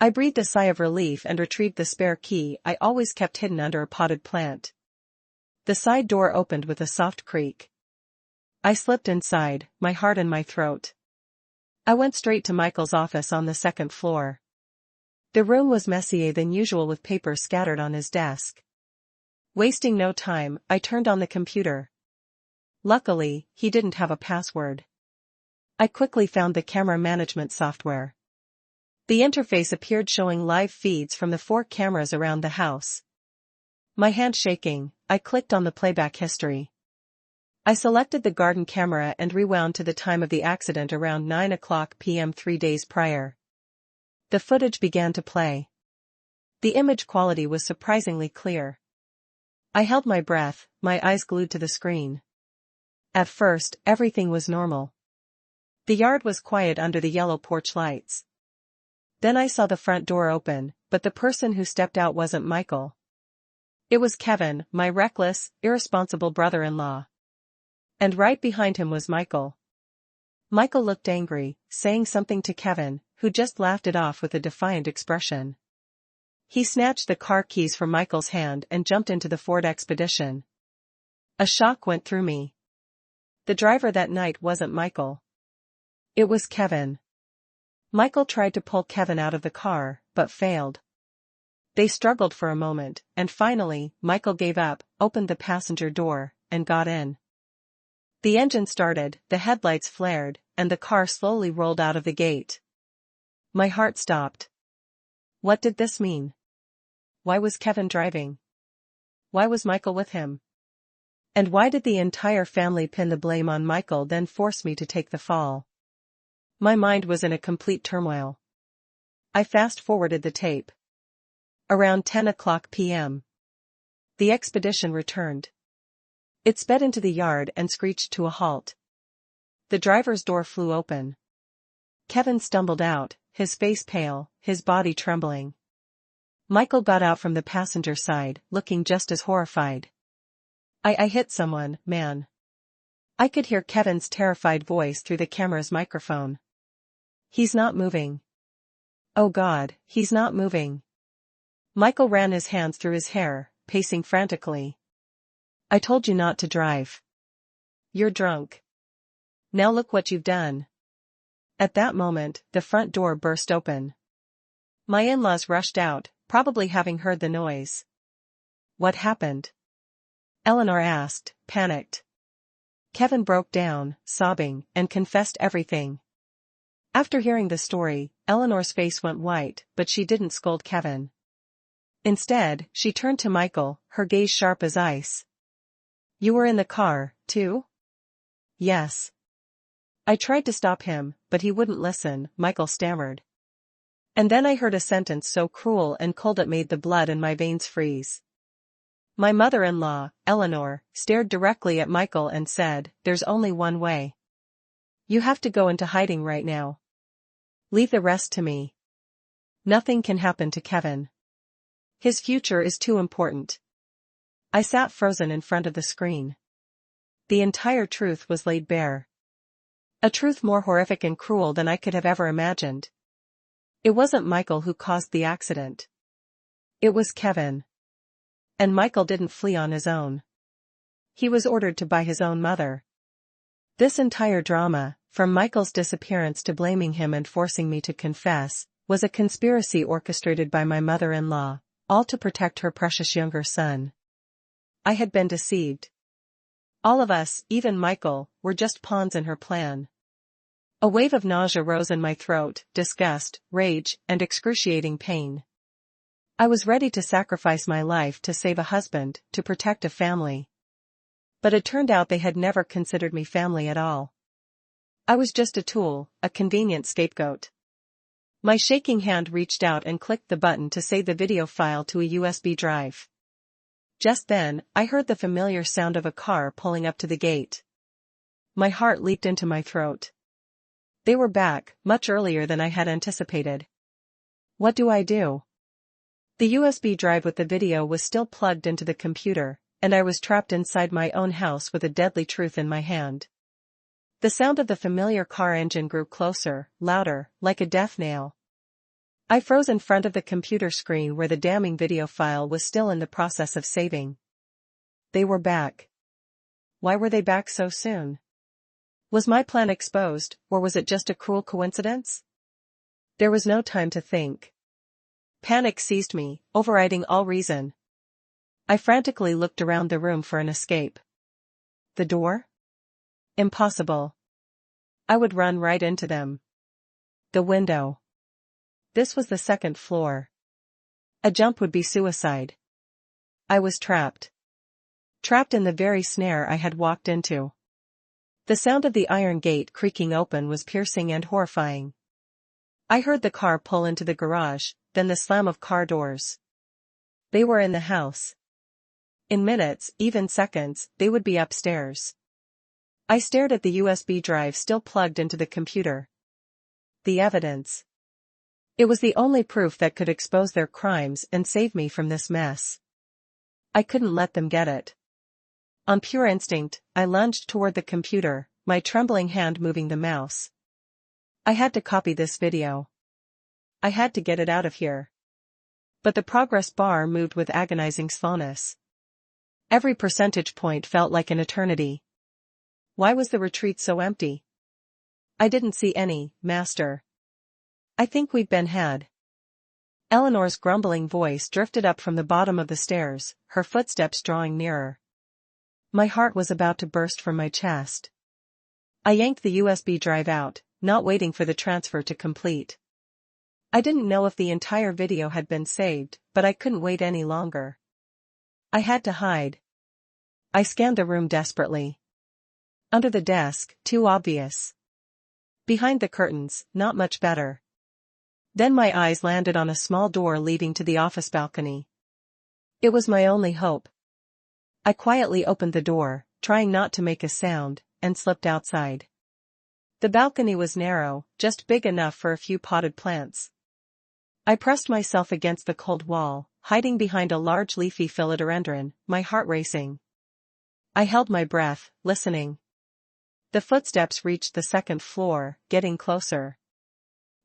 I breathed a sigh of relief and retrieved the spare key I always kept hidden under a potted plant. The side door opened with a soft creak. I slipped inside, my heart in my throat. I went straight to Michael's office on the second floor. The room was messier than usual with papers scattered on his desk. Wasting no time, I turned on the computer. Luckily, he didn't have a password. I quickly found the camera management software. The interface appeared showing live feeds from the 4 cameras around the house. My hand shaking, I clicked on the playback history. I selected the garden camera and rewound to the time of the accident around 9 p.m. 3 days prior. The footage began to play. The image quality was surprisingly clear. I held my breath, my eyes glued to the screen. At first, everything was normal. The yard was quiet under the yellow porch lights. Then I saw the front door open, but the person who stepped out wasn't Michael. It was Kevin, my reckless, irresponsible brother-in-law. And right behind him was Michael. Michael looked angry, saying something to Kevin, who just laughed it off with a defiant expression. He snatched the car keys from Michael's hand and jumped into the Ford Expedition. A shock went through me. The driver that night wasn't Michael. It was Kevin. Michael tried to pull Kevin out of the car, but failed. They struggled for a moment, and finally, Michael gave up, opened the passenger door, and got in. The engine started, the headlights flared, and the car slowly rolled out of the gate. My heart stopped. What did this mean? Why was Kevin driving? Why was Michael with him? And why did the entire family pin the blame on Michael, then force me to take the fall? My mind was in a complete turmoil. I fast-forwarded the tape. Around 10:00 p.m. The expedition returned. It sped into the yard and screeched to a halt. The driver's door flew open. Kevin stumbled out, his face pale, his body trembling. Michael got out from the passenger side, looking just as horrified. I hit someone, man. I could hear Kevin's terrified voice through the camera's microphone. He's not moving. Oh God, he's not moving. Michael ran his hands through his hair, pacing frantically. I told you not to drive. You're drunk. Now look what you've done. At that moment, the front door burst open. My in-laws rushed out, probably having heard the noise. What happened? Eleanor asked, panicked. Kevin broke down, sobbing, and confessed everything. After hearing the story, Eleanor's face went white, but she didn't scold Kevin. Instead, she turned to Michael, her gaze sharp as ice. You were in the car, too? Yes. I tried to stop him, but he wouldn't listen, Michael stammered. And then I heard a sentence so cruel and cold it made the blood in my veins freeze. My mother-in-law, Eleanor, stared directly at Michael and said, "There's only one way. You have to go into hiding right now. Leave the rest to me. Nothing can happen to Kevin. His future is too important." I sat frozen in front of the screen. The entire truth was laid bare. A truth more horrific and cruel than I could have ever imagined. It wasn't Michael who caused the accident. It was Kevin. And Michael didn't flee on his own. He was ordered to by his own mother. This entire drama, from Michael's disappearance to blaming him and forcing me to confess, was a conspiracy orchestrated by my mother-in-law, all to protect her precious younger son. I had been deceived. All of us, even Michael, were just pawns in her plan. A wave of nausea rose in my throat, disgust, rage, and excruciating pain. I was ready to sacrifice my life to save a husband, to protect a family. But it turned out they had never considered me family at all. I was just a tool, a convenient scapegoat. My shaking hand reached out and clicked the button to save the video file to a USB drive. Just then, I heard the familiar sound of a car pulling up to the gate. My heart leaped into my throat. They were back, much earlier than I had anticipated. What do I do? The USB drive with the video was still plugged into the computer, and I was trapped inside my own house with a deadly truth in my hand. The sound of the familiar car engine grew closer, louder, like a death knell. I froze in front of the computer screen where the damning video file was still in the process of saving. They were back. Why were they back so soon? Was my plan exposed, or was it just a cruel coincidence? There was no time to think. Panic seized me, overriding all reason. I frantically looked around the room for an escape. The door? Impossible. I would run right into them. The window. This was the second floor. A jump would be suicide. I was trapped. Trapped in the very snare I had walked into. The sound of the iron gate creaking open was piercing and horrifying. I heard the car pull into the garage, then the slam of car doors. They were in the house. In minutes, even seconds, they would be upstairs. I stared at the USB drive still plugged into the computer. The evidence. It was the only proof that could expose their crimes and save me from this mess. I couldn't let them get it. On pure instinct, I lunged toward the computer, my trembling hand moving the mouse. I had to copy this video. I had to get it out of here. But the progress bar moved with agonizing slowness. Every percentage point felt like an eternity. Why was the retreat so empty? I didn't see any, Master. I think we've been had. Eleanor's grumbling voice drifted up from the bottom of the stairs, her footsteps drawing nearer. My heart was about to burst from my chest. I yanked the USB drive out, not waiting for the transfer to complete. I didn't know if the entire video had been saved, but I couldn't wait any longer. I had to hide. I scanned the room desperately. Under the desk, too obvious. Behind the curtains, not much better. Then my eyes landed on a small door leading to the office balcony. It was my only hope. I quietly opened the door, trying not to make a sound, and slipped outside. The balcony was narrow, just big enough for a few potted plants. I pressed myself against the cold wall, hiding behind a large leafy philodendron, my heart racing. I held my breath, listening. The footsteps reached the second floor, getting closer.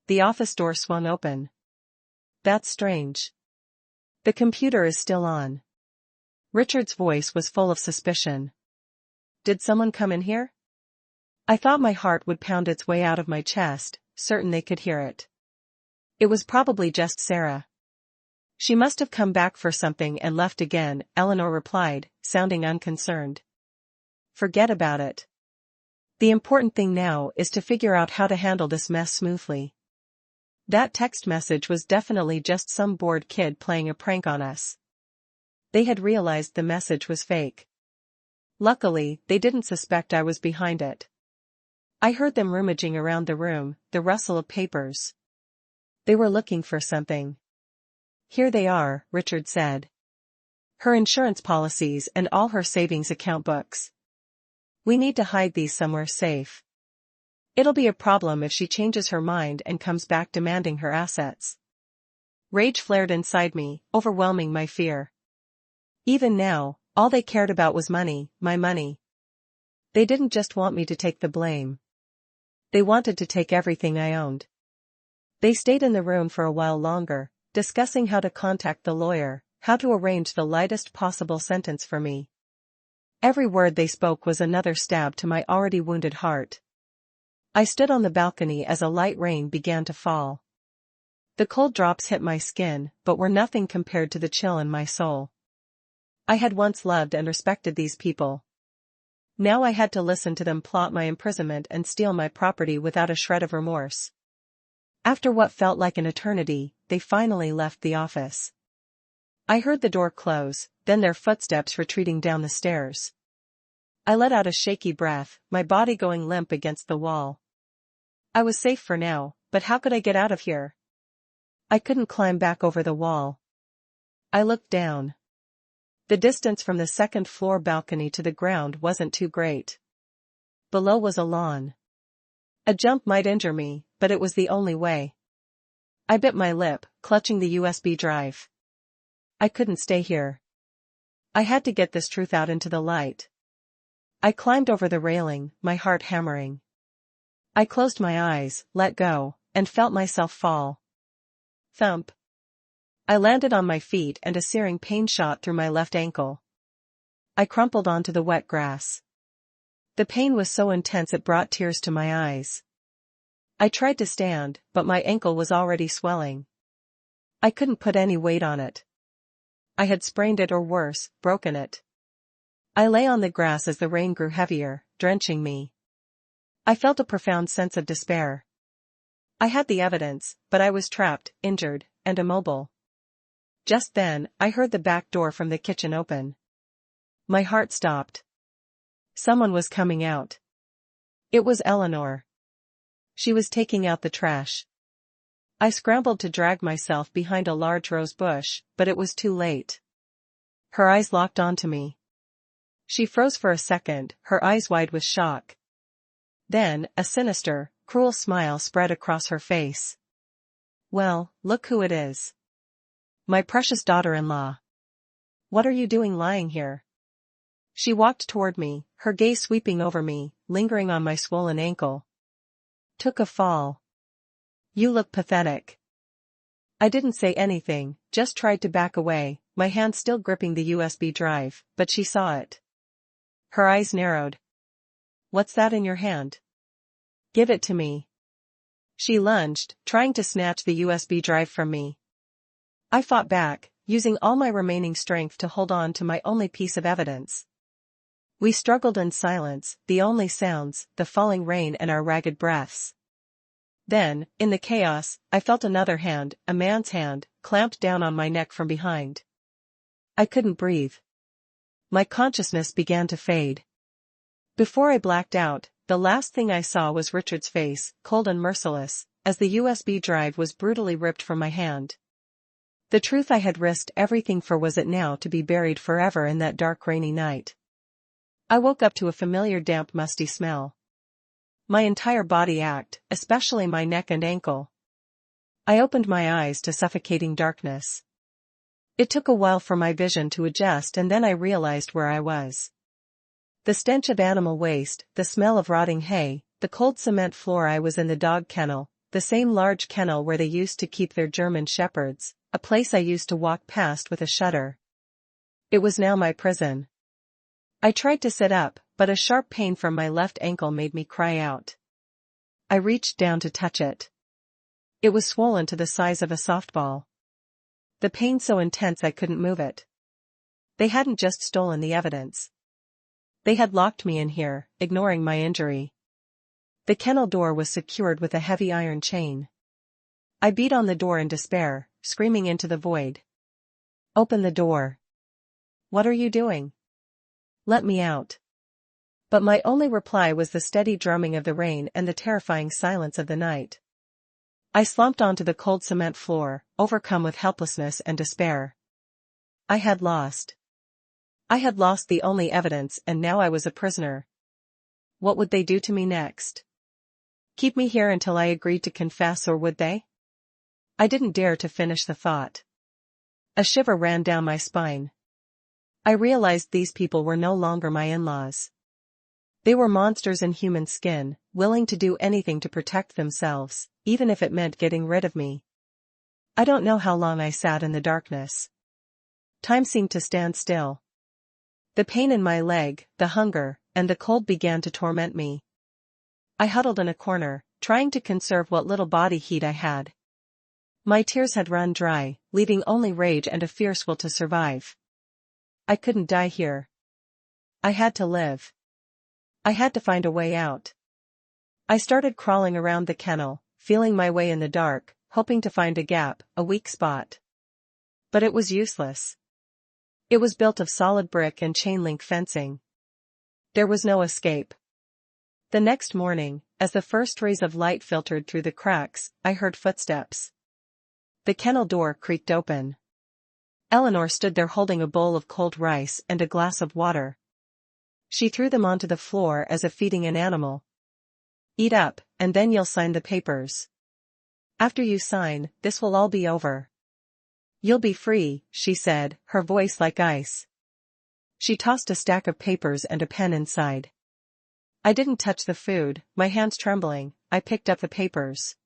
The office door swung open. That's strange. The computer is still on. Richard's voice was full of suspicion. Did someone come in here? I thought my heart would pound its way out of my chest, certain they could hear it. It was probably just Sarah. She must have come back for something and left again, Eleanor replied, sounding unconcerned. Forget about it. The important thing now is to figure out how to handle this mess smoothly. That text message was definitely just some bored kid playing a prank on us. They had realized the message was fake. Luckily, they didn't suspect I was behind it. I heard them rummaging around the room, the rustle of papers. They were looking for something. Here they are, Richard said. Her insurance policies and all her savings account books. We need to hide these somewhere safe. It'll be a problem if she changes her mind and comes back demanding her assets. Rage flared inside me, overwhelming my fear. Even now, all they cared about was money, my money. They didn't just want me to take the blame. They wanted to take everything I owned. They stayed in the room for a while longer, discussing how to contact the lawyer, how to arrange the lightest possible sentence for me. Every word they spoke was another stab to my already wounded heart. I stood on the balcony as a light rain began to fall. The cold drops hit my skin, but were nothing compared to the chill in my soul. I had once loved and respected these people. Now I had to listen to them plot my imprisonment and steal my property without a shred of remorse. After what felt like an eternity, they finally left the office. I heard the door close, then their footsteps retreating down the stairs. I let out a shaky breath, my body going limp against the wall. I was safe for now, but how could I get out of here? I couldn't climb back over the wall. I looked down. The distance from the second-floor balcony to the ground wasn't too great. Below was a lawn. A jump might injure me, but it was the only way. I bit my lip, clutching the USB drive. I couldn't stay here. I had to get this truth out into the light. I climbed over the railing, my heart hammering. I closed my eyes, let go, and felt myself fall. Thump. I landed on my feet and a searing pain shot through my left ankle. I crumpled onto the wet grass. The pain was so intense it brought tears to my eyes. I tried to stand, but my ankle was already swelling. I couldn't put any weight on it. I had sprained it or worse, broken it. I lay on the grass as the rain grew heavier, drenching me. I felt a profound sense of despair. I had the evidence, but I was trapped, injured, and immobile. Just then, I heard the back door from the kitchen open. My heart stopped. Someone was coming out. It was Eleanor. She was taking out the trash. I scrambled to drag myself behind a large rose bush, but it was too late. Her eyes locked onto me. She froze for a second, her eyes wide with shock. Then, a sinister, cruel smile spread across her face. "Well, look who it is. My precious daughter-in-law. What are you doing lying here?" She walked toward me, her gaze sweeping over me, lingering on my swollen ankle. "Took a fall. You look pathetic." I didn't say anything, just tried to back away, my hand still gripping the USB drive, but she saw it. Her eyes narrowed. "What's that in your hand? Give it to me." She lunged, trying to snatch the USB drive from me. I fought back, using all my remaining strength to hold on to my only piece of evidence. We struggled in silence, the only sounds, the falling rain and our ragged breaths. Then, in the chaos, I felt another hand, a man's hand, clamped down on my neck from behind. I couldn't breathe. My consciousness began to fade. Before I blacked out, the last thing I saw was Richard's face, cold and merciless, as the USB drive was brutally ripped from my hand. The truth I had risked everything for was it now to be buried forever in that dark rainy night. I woke up to a familiar damp musty smell. My entire body ached, especially my neck and ankle. I opened my eyes to suffocating darkness. It took a while for my vision to adjust and then I realized where I was. The stench of animal waste, the smell of rotting hay, the cold cement floor. I was in the dog kennel, the same large kennel where they used to keep their German shepherds, a place I used to walk past with a shudder. It was now my prison. I tried to sit up, but a sharp pain from my left ankle made me cry out. I reached down to touch it. It was swollen to the size of a softball. The pain so intense I couldn't move it. They hadn't just stolen the evidence. They had locked me in here, ignoring my injury. The kennel door was secured with a heavy iron chain. I beat on the door in despair, screaming into the void. "Open the door. What are you doing? Let me out." But my only reply was the steady drumming of the rain and the terrifying silence of the night. I slumped onto the cold cement floor, overcome with helplessness and despair. I had lost. I had lost the only evidence and now I was a prisoner. What would they do to me next? Keep me here until I agreed to confess, or would they? I didn't dare to finish the thought. A shiver ran down my spine. I realized these people were no longer my in-laws. They were monsters in human skin, willing to do anything to protect themselves, even if it meant getting rid of me. I don't know how long I sat in the darkness. Time seemed to stand still. The pain in my leg, the hunger, and the cold began to torment me. I huddled in a corner, trying to conserve what little body heat I had. My tears had run dry, leaving only rage and a fierce will to survive. I couldn't die here. I had to live. I had to find a way out. I started crawling around the kennel, feeling my way in the dark, hoping to find a gap, a weak spot. But it was useless. It was built of solid brick and chain-link fencing. There was no escape. The next morning, as the first rays of light filtered through the cracks, I heard footsteps. The kennel door creaked open. Eleanor stood there holding a bowl of cold rice and a glass of water. She threw them onto the floor as if feeding an animal. "Eat up, and then you'll sign the papers. After you sign, this will all be over. You'll be free," she said, her voice like ice. She tossed a stack of papers and a pen inside. I didn't touch the food, my hands trembling. I picked up the papers.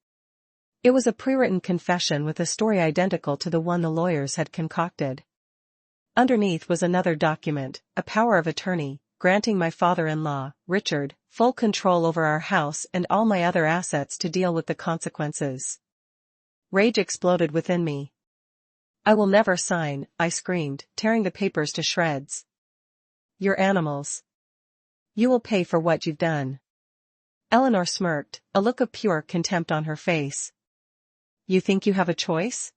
It was a pre-written confession with a story identical to the one the lawyers had concocted. Underneath was another document, a power of attorney, granting my father-in-law, Richard, full control over our house and all my other assets to deal with the consequences. Rage exploded within me. "I will never sign," I screamed, tearing the papers to shreds. "You're animals. You will pay for what you've done." Eleanor smirked, a look of pure contempt on her face. "You think you have a choice?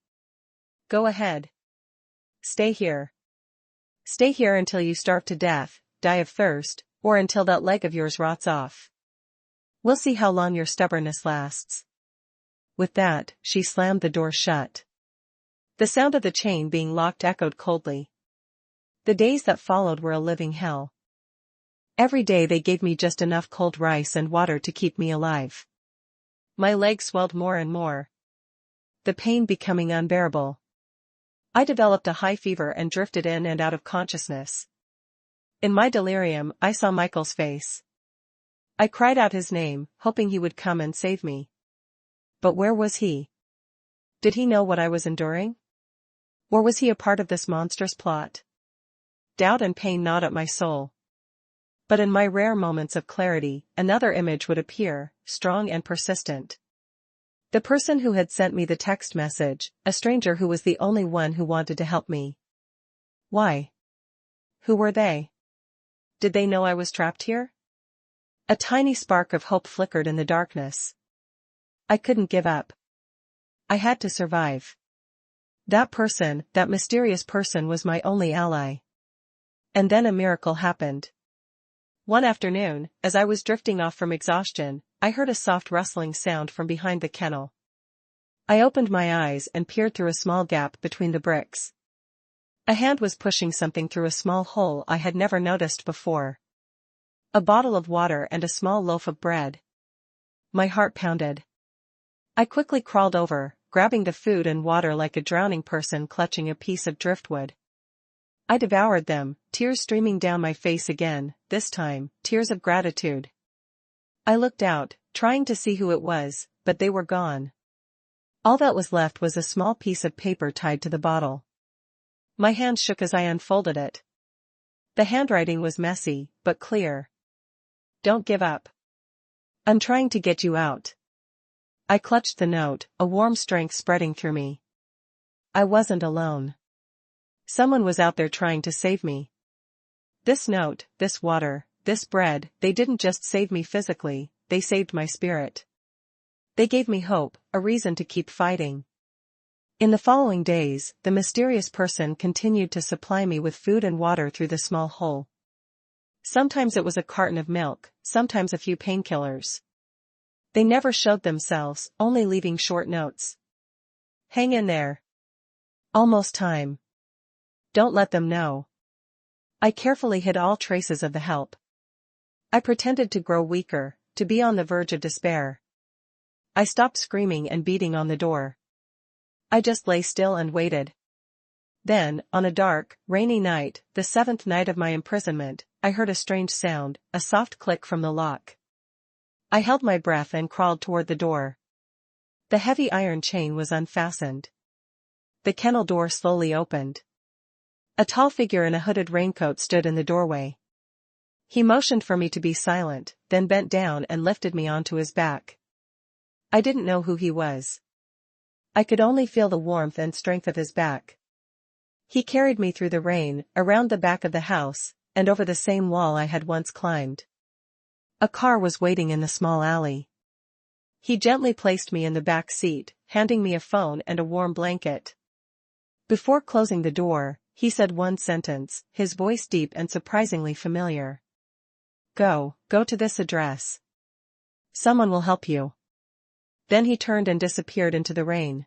Go ahead. Stay here. Stay here until you starve to death, die of thirst, or until that leg of yours rots off. We'll see how long your stubbornness lasts." With that, she slammed the door shut. The sound of the chain being locked echoed coldly. The days that followed were a living hell. Every day they gave me just enough cold rice and water to keep me alive. My legs swelled more and more, the pain becoming unbearable. I developed a high fever and drifted in and out of consciousness. In my delirium, I saw Michael's face. I cried out his name, hoping he would come and save me. But where was he? Did he know what I was enduring? Or was he a part of this monstrous plot? Doubt and pain gnawed at my soul. But in my rare moments of clarity, another image would appear, strong and persistent. The person who had sent me the text message, a stranger who was the only one who wanted to help me. Why? Who were they? Did they know I was trapped here? A tiny spark of hope flickered in the darkness. I couldn't give up. I had to survive. That person, that mysterious person, was my only ally. And then a miracle happened. One afternoon, as I was drifting off from exhaustion, I heard a soft rustling sound from behind the kennel. I opened my eyes and peered through a small gap between the bricks. A hand was pushing something through a small hole I had never noticed before. A bottle of water and a small loaf of bread. My heart pounded. I quickly crawled over, grabbing the food and water like a drowning person clutching a piece of driftwood. I devoured them, tears streaming down my face again, this time, tears of gratitude. I looked out, trying to see who it was, but they were gone. All that was left was a small piece of paper tied to the bottle. My hand shook as I unfolded it. The handwriting was messy, but clear. Don't give up. I'm trying to get you out. I clutched the note, a warm strength spreading through me. I wasn't alone. Someone was out there trying to save me. This note, this water, this bread, they didn't just save me physically, they saved my spirit. They gave me hope, a reason to keep fighting. In the following days, the mysterious person continued to supply me with food and water through the small hole. Sometimes it was a carton of milk, sometimes a few painkillers. They never showed themselves, only leaving short notes. Hang in there. Almost time. Don't let them know. I carefully hid all traces of the help. I pretended to grow weaker, to be on the verge of despair. I stopped screaming and beating on the door. I just lay still and waited. Then, on a dark, rainy night, the 7th night of my imprisonment, I heard a strange sound, a soft click from the lock. I held my breath and crawled toward the door. The heavy iron chain was unfastened. The kennel door slowly opened. A tall figure in a hooded raincoat stood in the doorway. He motioned for me to be silent, then bent down and lifted me onto his back. I didn't know who he was. I could only feel the warmth and strength of his back. He carried me through the rain, around the back of the house, and over the same wall I had once climbed. A car was waiting in the small alley. He gently placed me in the back seat, handing me a phone and a warm blanket. Before closing the door, he said one sentence, his voice deep and surprisingly familiar. Go to this address. Someone will help you. Then he turned and disappeared into the rain.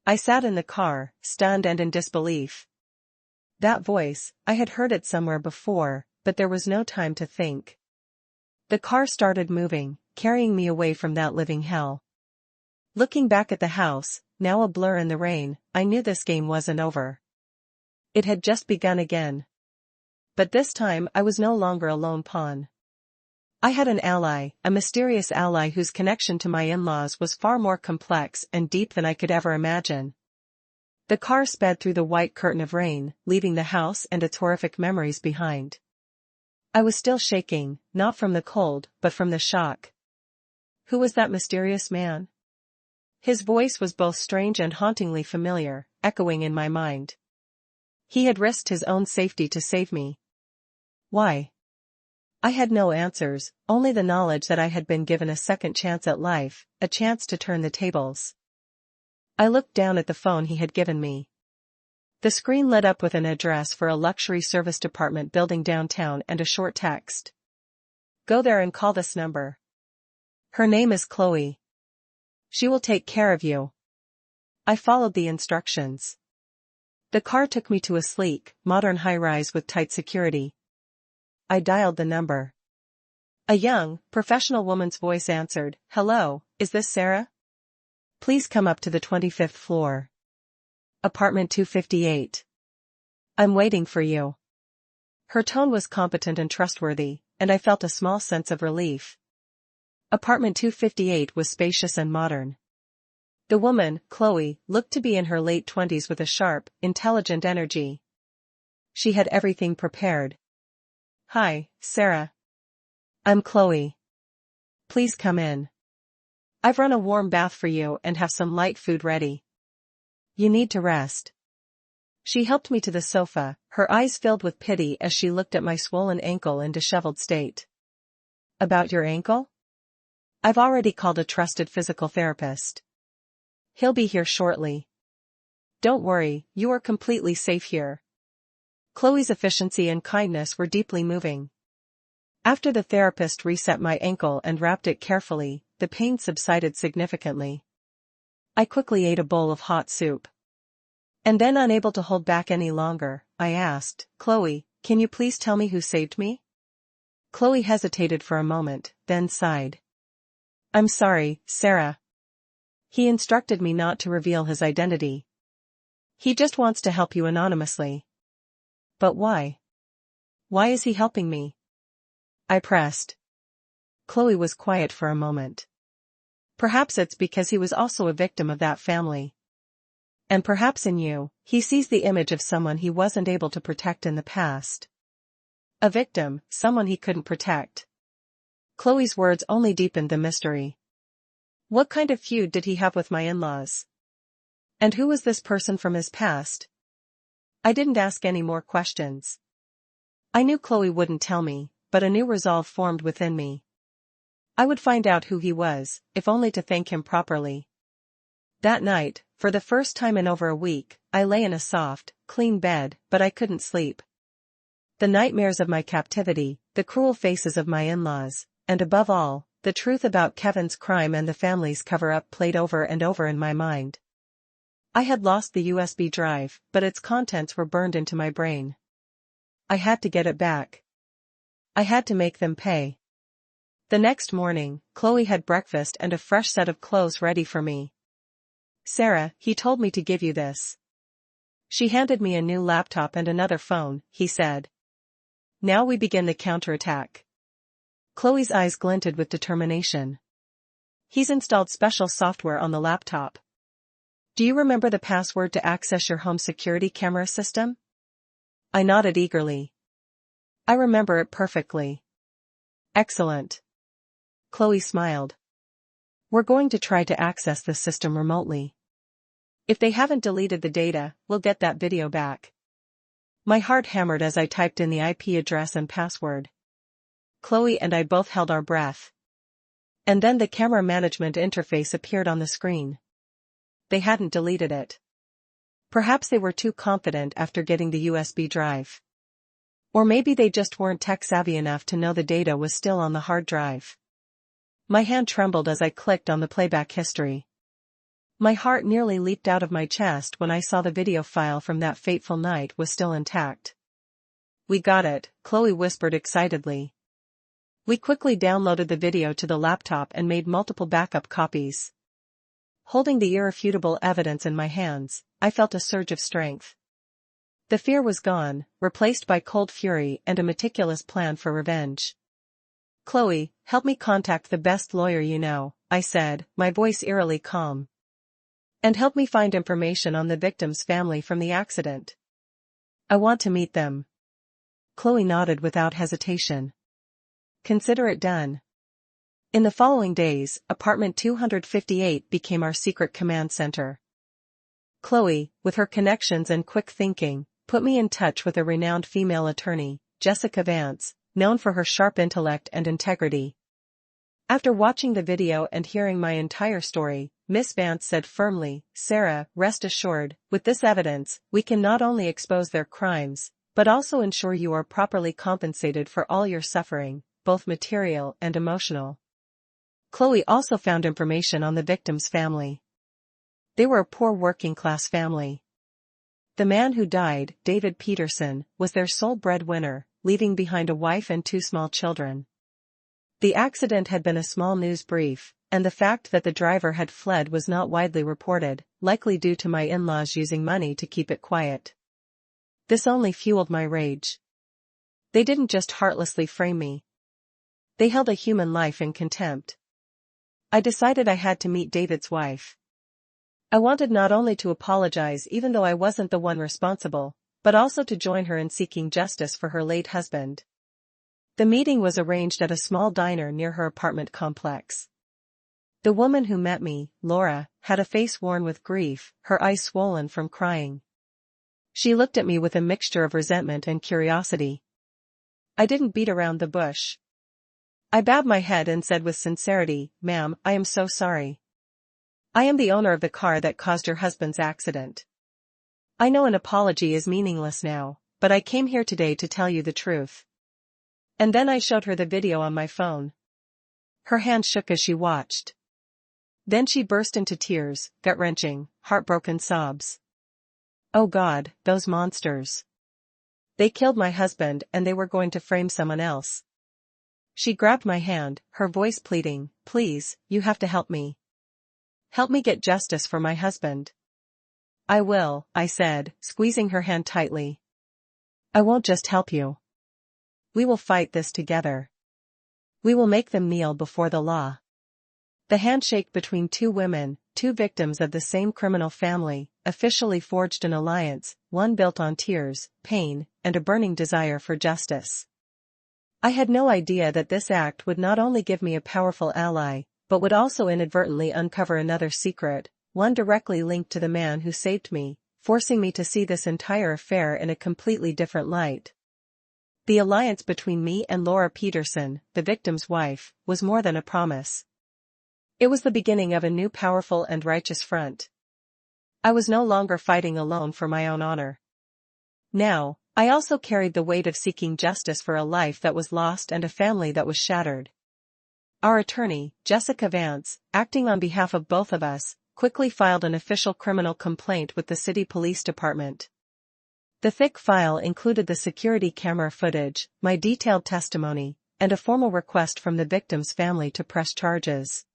I sat in the car, stunned and in disbelief. That voice, I had heard it somewhere before, but there was no time to think. The car started moving, carrying me away from that living hell. Looking back at the house, now a blur in the rain, I knew this game wasn't over. It had just begun again. But this time I was no longer a lone pawn. I had an ally, a mysterious ally whose connection to my in-laws was far more complex and deep than I could ever imagine. The car sped through the white curtain of rain, leaving the house and its horrific memories behind. I was still shaking, not from the cold, but from the shock. Who was that mysterious man? His voice was both strange and hauntingly familiar, echoing in my mind. He had risked his own safety to save me. Why? I had no answers, only the knowledge that I had been given a second chance at life, a chance to turn the tables. I looked down at the phone he had given me. The screen lit up with an address for a luxury service department building downtown and a short text. Go there and call this number. Her name is Chloe. She will take care of you. I followed the instructions. The car took me to a sleek, modern high-rise with tight security. I dialed the number. A young, professional woman's voice answered, "Hello, is this Sarah? Please come up to the 25th floor. Apartment 258. I'm waiting for you." Her tone was competent and trustworthy, and I felt a small sense of relief. Apartment 258 was spacious and modern. The woman, Chloe, looked to be in her late 20s with a sharp, intelligent energy. She had everything prepared. "Hi, Sarah. I'm Chloe. Please come in. I've run a warm bath for you and have some light food ready. You need to rest." She helped me to the sofa, her eyes filled with pity as she looked at my swollen ankle in disheveled state. "About your ankle? I've already called a trusted physical therapist. He'll be here shortly. Don't worry, you are completely safe here." Chloe's efficiency and kindness were deeply moving. After the therapist reset my ankle and wrapped it carefully, the pain subsided significantly. I quickly ate a bowl of hot soup. And then, unable to hold back any longer, I asked, "Chloe, can you please tell me who saved me?" Chloe hesitated for a moment, then sighed. "I'm sorry, Sarah. He instructed me not to reveal his identity. He just wants to help you anonymously." "But why? Why is he helping me?" I pressed. Chloe was quiet for a moment. "Perhaps it's because he was also a victim of that family. And perhaps in you, he sees the image of someone he wasn't able to protect in the past. A victim, someone he couldn't protect." Chloe's words only deepened the mystery. What kind of feud did he have with my in-laws? And who was this person from his past? I didn't ask any more questions. I knew Chloe wouldn't tell me, but a new resolve formed within me. I would find out who he was, if only to thank him properly. That night, for the first time in over a week, I lay in a soft, clean bed, but I couldn't sleep. The nightmares of my captivity, the cruel faces of my in-laws, and above all, the truth about Kevin's crime and the family's cover-up played over and over in my mind. I had lost the USB drive, but its contents were burned into my brain. I had to get it back. I had to make them pay. The next morning, Chloe had breakfast and a fresh set of clothes ready for me. "Sarah, he told me to give you this." She handed me a new laptop and another phone, he said. "Now we begin the counterattack." Chloe's eyes glinted with determination. "He's installed special software on the laptop. Do you remember the password to access your home security camera system?" I nodded eagerly. "I remember it perfectly." "Excellent." Chloe smiled. "We're going to try to access this system remotely. If they haven't deleted the data, we'll get that video back." My heart hammered as I typed in the IP address and password. Chloe and I both held our breath. And then the camera management interface appeared on the screen. They hadn't deleted it. Perhaps they were too confident after getting the USB drive. Or maybe they just weren't tech-savvy enough to know the data was still on the hard drive. My hand trembled as I clicked on the playback history. My heart nearly leaped out of my chest when I saw the video file from that fateful night was still intact. "We got it," Chloe whispered excitedly. We quickly downloaded the video to the laptop and made multiple backup copies. Holding the irrefutable evidence in my hands, I felt a surge of strength. The fear was gone, replaced by cold fury and a meticulous plan for revenge. "Chloe, help me contact the best lawyer you know," I said, my voice eerily calm. "And help me find information on the victim's family from the accident. I want to meet them." Chloe nodded without hesitation. "Consider it done." In the following days, apartment 258 became our secret command center. Chloe, with her connections and quick thinking, put me in touch with a renowned female attorney, Jessica Vance, known for her sharp intellect and integrity. After watching the video and hearing my entire story, Miss Vance said firmly, "Sarah, rest assured, with this evidence, we can not only expose their crimes, but also ensure you are properly compensated for all your suffering, both material and emotional." Chloe also found information on the victim's family. They were a poor working-class family. The man who died, David Peterson, was their sole breadwinner, leaving behind a wife and 2 small children. The accident had been a small news brief, and the fact that the driver had fled was not widely reported, likely due to my in-laws using money to keep it quiet. This only fueled my rage. They didn't just heartlessly frame me. They held a human life in contempt. I decided I had to meet David's wife. I wanted not only to apologize even though I wasn't the one responsible, but also to join her in seeking justice for her late husband. The meeting was arranged at a small diner near her apartment complex. The woman who met me, Laura, had a face worn with grief, her eyes swollen from crying. She looked at me with a mixture of resentment and curiosity. I didn't beat around the bush. I bowed my head and said with sincerity, "Ma'am, I am so sorry. I am the owner of the car that caused your husband's accident. I know an apology is meaningless now, but I came here today to tell you the truth." And then I showed her the video on my phone. Her hand shook as she watched. Then she burst into tears, gut-wrenching, heartbroken sobs. "Oh God, those monsters. They killed my husband and they were going to frame someone else." She grabbed my hand, her voice pleading, "Please, you have to help me. Help me get justice for my husband." "I will," I said, squeezing her hand tightly. "I won't just help you. We will fight this together. We will make them kneel before the law." The handshake between 2 women, 2 victims of the same criminal family, officially forged an alliance, one built on tears, pain, and a burning desire for justice. I had no idea that this act would not only give me a powerful ally, but would also inadvertently uncover another secret, one directly linked to the man who saved me, forcing me to see this entire affair in a completely different light. The alliance between me and Laura Peterson, the victim's wife, was more than a promise. It was the beginning of a new powerful and righteous front. I was no longer fighting alone for my own honor. Now, I also carried the weight of seeking justice for a life that was lost and a family that was shattered. Our attorney, Jessica Vance, acting on behalf of both of us, quickly filed an official criminal complaint with the city police department. The thick file included the security camera footage, my detailed testimony, and a formal request from the victim's family to press charges.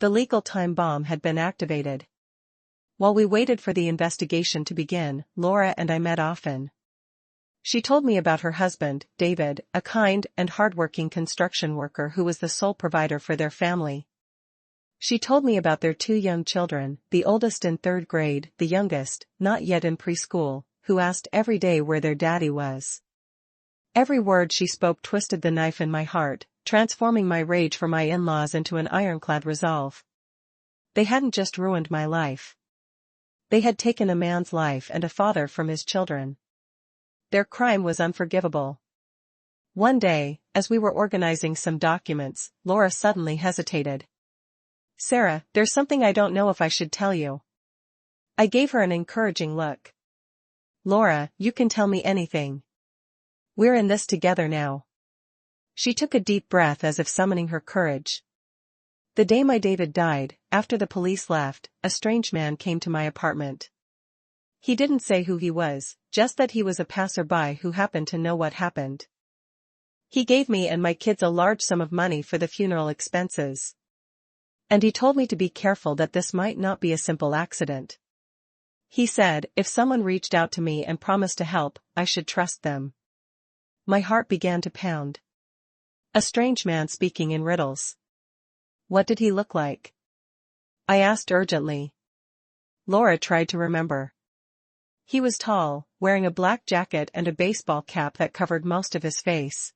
The legal time bomb had been activated. While we waited for the investigation to begin, Laura and I met often. She told me about her husband, David, a kind and hardworking construction worker who was the sole provider for their family. She told me about their 2 young children, the oldest in 3rd grade, the youngest, not yet in preschool, who asked every day where their daddy was. Every word she spoke twisted the knife in my heart, transforming my rage for my in-laws into an ironclad resolve. They hadn't just ruined my life. They had taken a man's life and a father from his children. Their crime was unforgivable. One day, as we were organizing some documents, Laura suddenly hesitated. "Sarah, there's something I don't know if I should tell you." I gave her an encouraging look. "Laura, you can tell me anything. We're in this together now." She took a deep breath as if summoning her courage. "The day my David died, after the police left, a strange man came to my apartment. He didn't say who he was, just that he was a passerby who happened to know what happened. He gave me and my kids a large sum of money for the funeral expenses. And he told me to be careful that this might not be a simple accident. He said, if someone reached out to me and promised to help, I should trust them." My heart began to pound. A strange man speaking in riddles. What did he look like? I asked urgently. Laura tried to remember. He was tall, wearing a black jacket and a baseball cap that covered most of his face.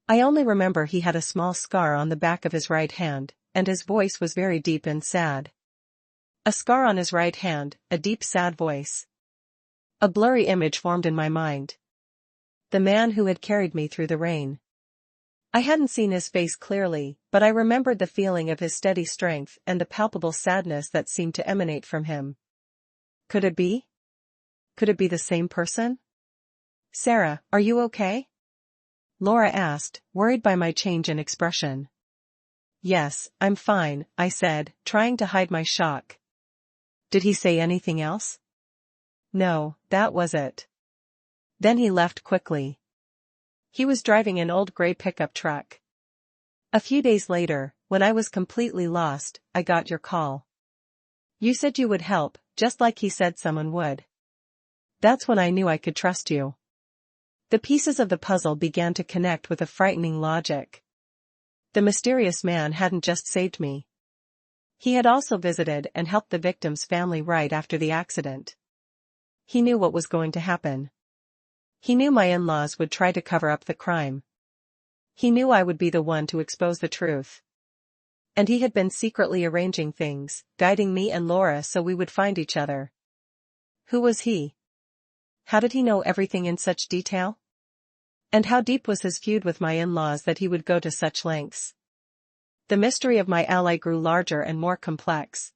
I only remember he had a small scar on the back of his right hand, and his voice was very deep and sad. A scar on his right hand, a deep sad voice. A blurry image formed in my mind. The man who had carried me through the rain. I hadn't seen his face clearly, but I remembered the feeling of his steady strength and the palpable sadness that seemed to emanate from him. Could it be? Could it be the same person? "Sarah, are you okay?" Laura asked, worried by my change in expression. Yes, I'm fine, I said, trying to hide my shock. Did he say anything else? No, that was it. Then he left quickly. He was driving an old gray pickup truck. A few days later, when I was completely lost, I got your call. You said you would help, just like he said someone would. That's when I knew I could trust you. The pieces of the puzzle began to connect with a frightening logic. The mysterious man hadn't just saved me. He had also visited and helped the victim's family right after the accident. He knew what was going to happen. He knew my in-laws would try to cover up the crime. He knew I would be the one to expose the truth. And he had been secretly arranging things, guiding me and Laura so we would find each other. Who was he? How did he know everything in such detail? And how deep was his feud with my in-laws that he would go to such lengths? The mystery of my ally grew larger and more complex.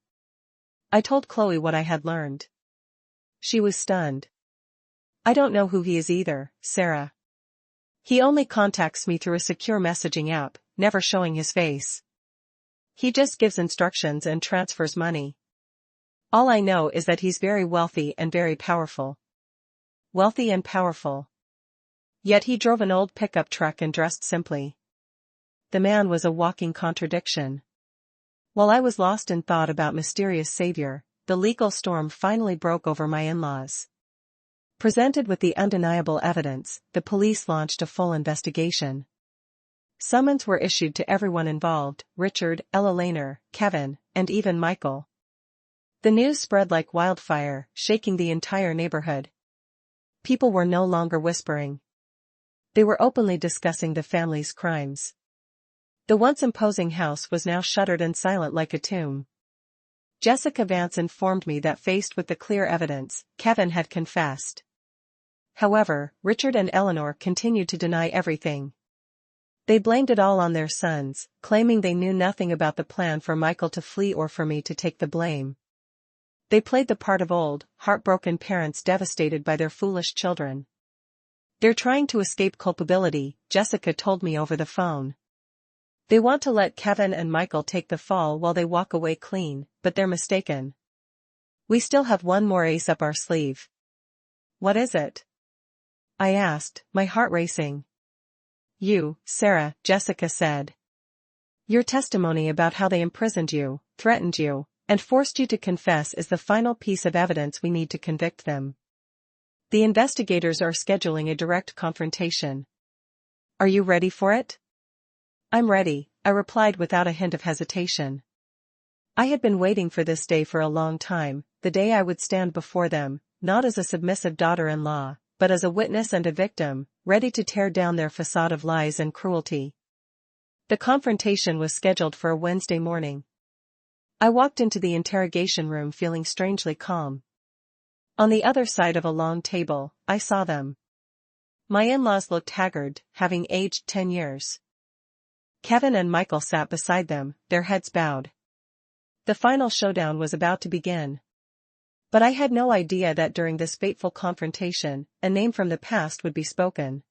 I told Chloe what I had learned. She was stunned. I don't know who he is either, Sarah. He only contacts me through a secure messaging app, never showing his face. He just gives instructions and transfers money. All I know is that he's very wealthy and very powerful. Wealthy and powerful. Yet he drove an old pickup truck and dressed simply. The man was a walking contradiction. While I was lost in thought about mysterious savior, the legal storm finally broke over my in-laws. Presented with the undeniable evidence, the police launched a full investigation. Summons were issued to everyone involved, Richard, Ella Lehner, Kevin, and even Michael. The news spread like wildfire, shaking the entire neighborhood. People were no longer whispering. They were openly discussing the family's crimes. The once imposing house was now shuttered and silent like a tomb. Jessica Vance informed me that faced with the clear evidence, Kevin had confessed. However, Richard and Eleanor continued to deny everything. They blamed it all on their sons, claiming they knew nothing about the plan for Michael to flee or for me to take the blame. They played the part of old, heartbroken parents devastated by their foolish children. They're trying to escape culpability, Jessica told me over the phone. They want to let Kevin and Michael take the fall while they walk away clean, but they're mistaken. We still have one more ace up our sleeve. What is it? I asked, my heart racing. You, Sarah, Jessica said. Your testimony about how they imprisoned you, threatened you, and forced you to confess is the final piece of evidence we need to convict them. The investigators are scheduling a direct confrontation. Are you ready for it? I'm ready, I replied without a hint of hesitation. I had been waiting for this day for a long time, the day I would stand before them, not as a submissive daughter-in-law, but as a witness and a victim, ready to tear down their facade of lies and cruelty. The confrontation was scheduled for a Wednesday morning. I walked into the interrogation room feeling strangely calm. On the other side of a long table, I saw them. My in-laws looked haggard, having aged 10 years. Kevin and Michael sat beside them, their heads bowed. The final showdown was about to begin. But I had no idea that during this fateful confrontation, a name from the past would be spoken.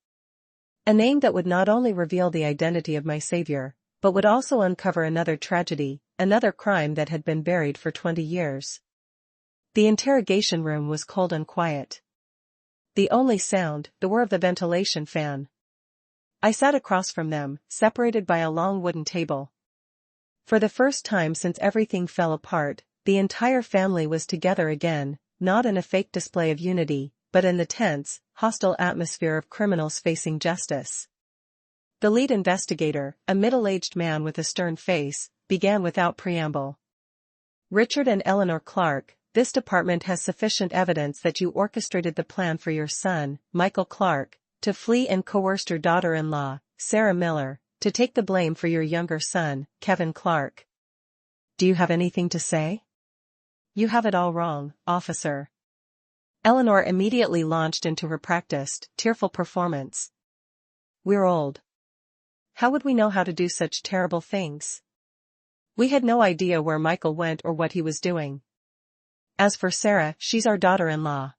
A name that would not only reveal the identity of my savior, but would also uncover another tragedy, another crime that had been buried for 20 years. The interrogation room was cold and quiet. The only sound, the whir of the ventilation fan. I sat across from them, separated by a long wooden table. For the first time since everything fell apart, the entire family was together again, not in a fake display of unity, but in the tense, hostile atmosphere of criminals facing justice. The lead investigator, a middle-aged man with a stern face, began without preamble. Richard and Eleanor Clark, this department has sufficient evidence that you orchestrated the plan for your son, Michael Clark, to flee and coerced your daughter-in-law, Sarah Miller, to take the blame for your younger son, Kevin Clark. Do you have anything to say? You have it all wrong, officer. Eleanor immediately launched into her practiced, tearful performance. We're old. How would we know how to do such terrible things? We had no idea where Michael went or what he was doing. As for Sarah, she's our daughter-in-law.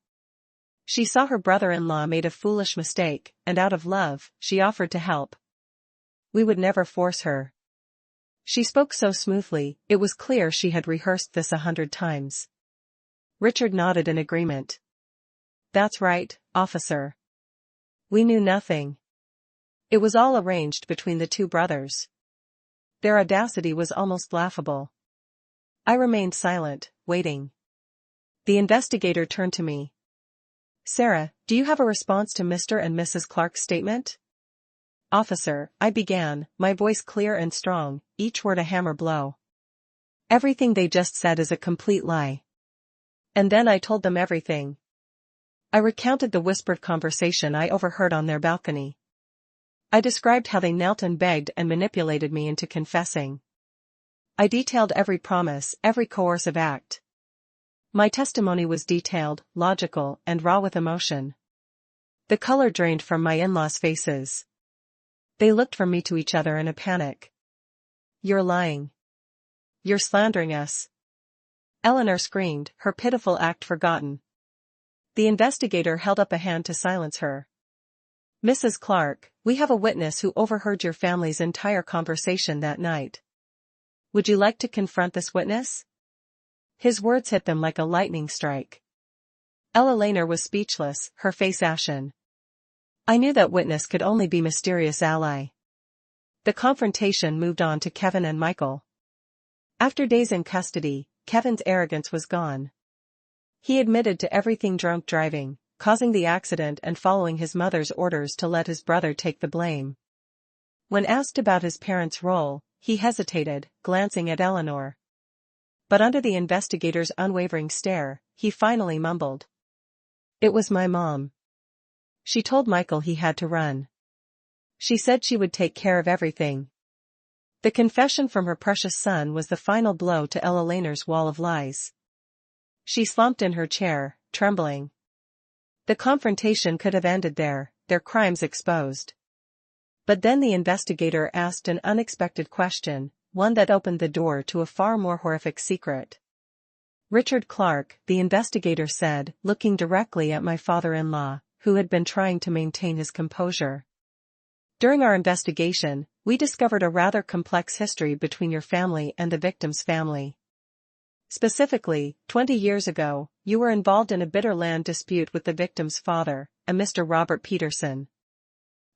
She saw her brother-in-law made a foolish mistake, and out of love, she offered to help. We would never force her. She spoke so smoothly, it was clear she had rehearsed this 100 times. Richard nodded in agreement. That's right, officer. We knew nothing. It was all arranged between the two brothers. Their audacity was almost laughable. I remained silent, waiting. The investigator turned to me. Sarah, do you have a response to Mr. and Mrs. Clark's statement? Officer, I began, my voice clear and strong, each word a hammer blow. Everything they just said is a complete lie. And then I told them everything. I recounted the whispered conversation I overheard on their balcony. I described how they knelt and begged and manipulated me into confessing. I detailed every promise, every coercive act. My testimony was detailed, logical, and raw with emotion. The color drained from my in-laws' faces. They looked from me to each other in a panic. You're lying. You're slandering us. Eleanor screamed, her pitiful act forgotten. The investigator held up a hand to silence her. Mrs. Clark, we have a witness who overheard your family's entire conversation that night. Would you like to confront this witness? His words hit them like a lightning strike. Ella Laner was speechless, her face ashen. I knew that witness could only be mysterious ally. The confrontation moved on to Kevin and Michael. After days in custody, Kevin's arrogance was gone. He admitted to everything: drunk driving, causing the accident, and following his mother's orders to let his brother take the blame. When asked about his parents' role, he hesitated, glancing at Eleanor. But under the investigator's unwavering stare, he finally mumbled. It was my mom. She told Michael he had to run. She said she would take care of everything. The confession from her precious son was the final blow to Ella Laner's wall of lies. She slumped in her chair, trembling. The confrontation could have ended there, their crimes exposed. But then the investigator asked an unexpected question, one that opened the door to a far more horrific secret. Richard Clark, the investigator said, looking directly at my father-in-law, who had been trying to maintain his composure. During our investigation, we discovered a rather complex history between your family and the victim's family. Specifically, 20 years ago, you were involved in a bitter land dispute with the victim's father, a Mr. Robert Peterson.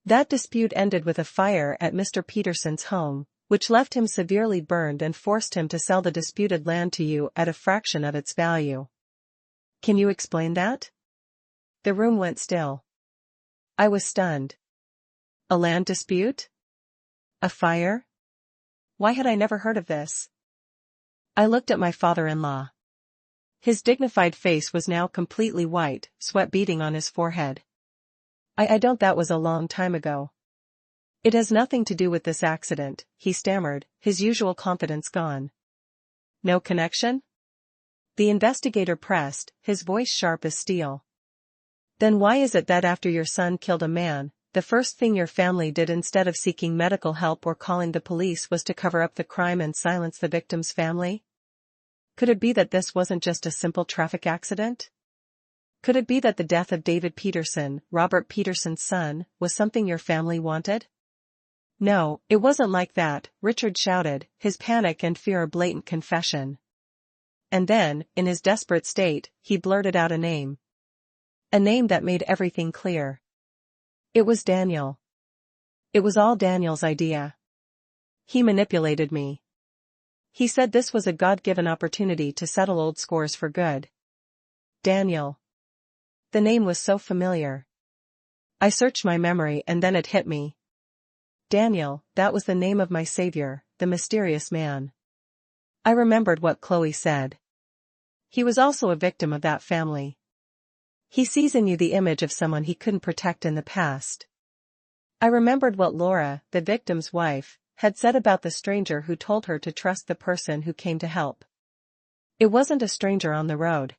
That dispute ended with a fire at Mr. Peterson's home, which left him severely burned and forced him to sell the disputed land to you at a fraction of its value. Can you explain that? The room went still. I was stunned. A land dispute? A fire? Why had I never heard of this? I looked at my father-in-law. His dignified face was now completely white, sweat beading on his forehead. I don't. That was a long time ago. It has nothing to do with this accident, he stammered, his usual confidence gone. No connection? The investigator pressed, his voice sharp as steel. Then why is it that after your son killed a man, the first thing your family did instead of seeking medical help or calling the police was to cover up the crime and silence the victim's family? Could it be that this wasn't just a simple traffic accident? Could it be that the death of David Peterson, Robert Peterson's son, was something your family wanted? No, it wasn't like that, Richard shouted, his panic and fear a blatant confession. And then, in his desperate state, he blurted out a name. A name that made everything clear. It was Daniel. It was all Daniel's idea. He manipulated me. He said this was a God-given opportunity to settle old scores for good. Daniel. The name was so familiar. I searched my memory and then it hit me. Daniel, that was the name of my savior, the mysterious man. I remembered what Chloe said. He was also a victim of that family. He sees in you the image of someone he couldn't protect in the past. I remembered what Laura, the victim's wife, had said about the stranger who told her to trust the person who came to help. It wasn't a stranger on the road.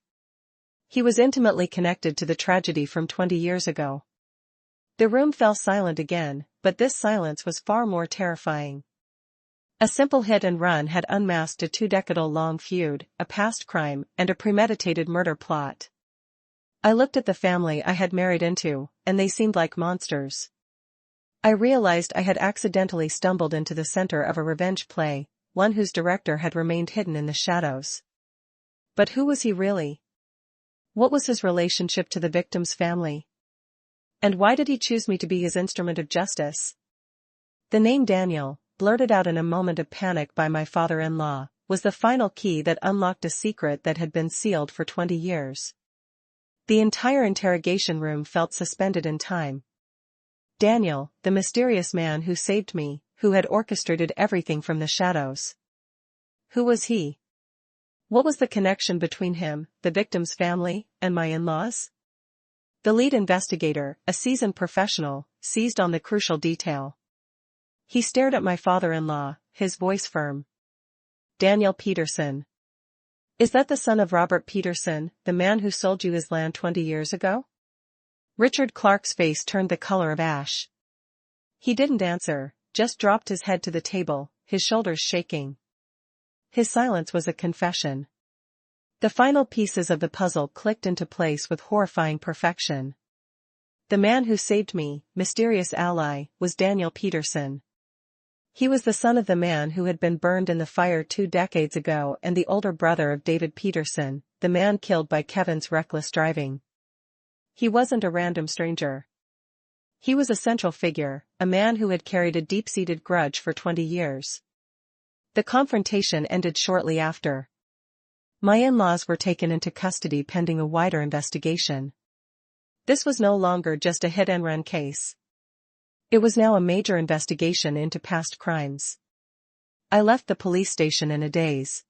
He was intimately connected to the tragedy from 20 years ago. The room fell silent again, but this silence was far more terrifying. A simple hit and run had unmasked a 2-decade-long feud, a past crime, and a premeditated murder plot. I looked at the family I had married into, and they seemed like monsters. I realized I had accidentally stumbled into the center of a revenge play, one whose director had remained hidden in the shadows. But who was he really? What was his relationship to the victim's family? And why did he choose me to be his instrument of justice? The name Daniel, blurted out in a moment of panic by my father-in-law, was the final key that unlocked a secret that had been sealed for 20 years. The entire interrogation room felt suspended in time. Daniel, the mysterious man who saved me, who had orchestrated everything from the shadows. Who was he? What was the connection between him, the victim's family, and my in-laws? The lead investigator, a seasoned professional, seized on the crucial detail. He stared at my father-in-law, his voice firm. Daniel Peterson. Is that the son of Robert Peterson, the man who sold you his land 20 years ago? Richard Clark's face turned the color of ash. He didn't answer, just dropped his head to the table, his shoulders shaking. His silence was a confession. The final pieces of the puzzle clicked into place with horrifying perfection. The man who saved me, mysterious ally, was Daniel Peterson. He was the son of the man who had been burned in the fire 2 decades ago and the older brother of David Peterson, the man killed by Kevin's reckless driving. He wasn't a random stranger. He was a central figure, a man who had carried a deep-seated grudge for 20 years. The confrontation ended shortly after. My in-laws were taken into custody pending a wider investigation. This was no longer just a hit-and-run case. It was now a major investigation into past crimes. I left the police station in a daze.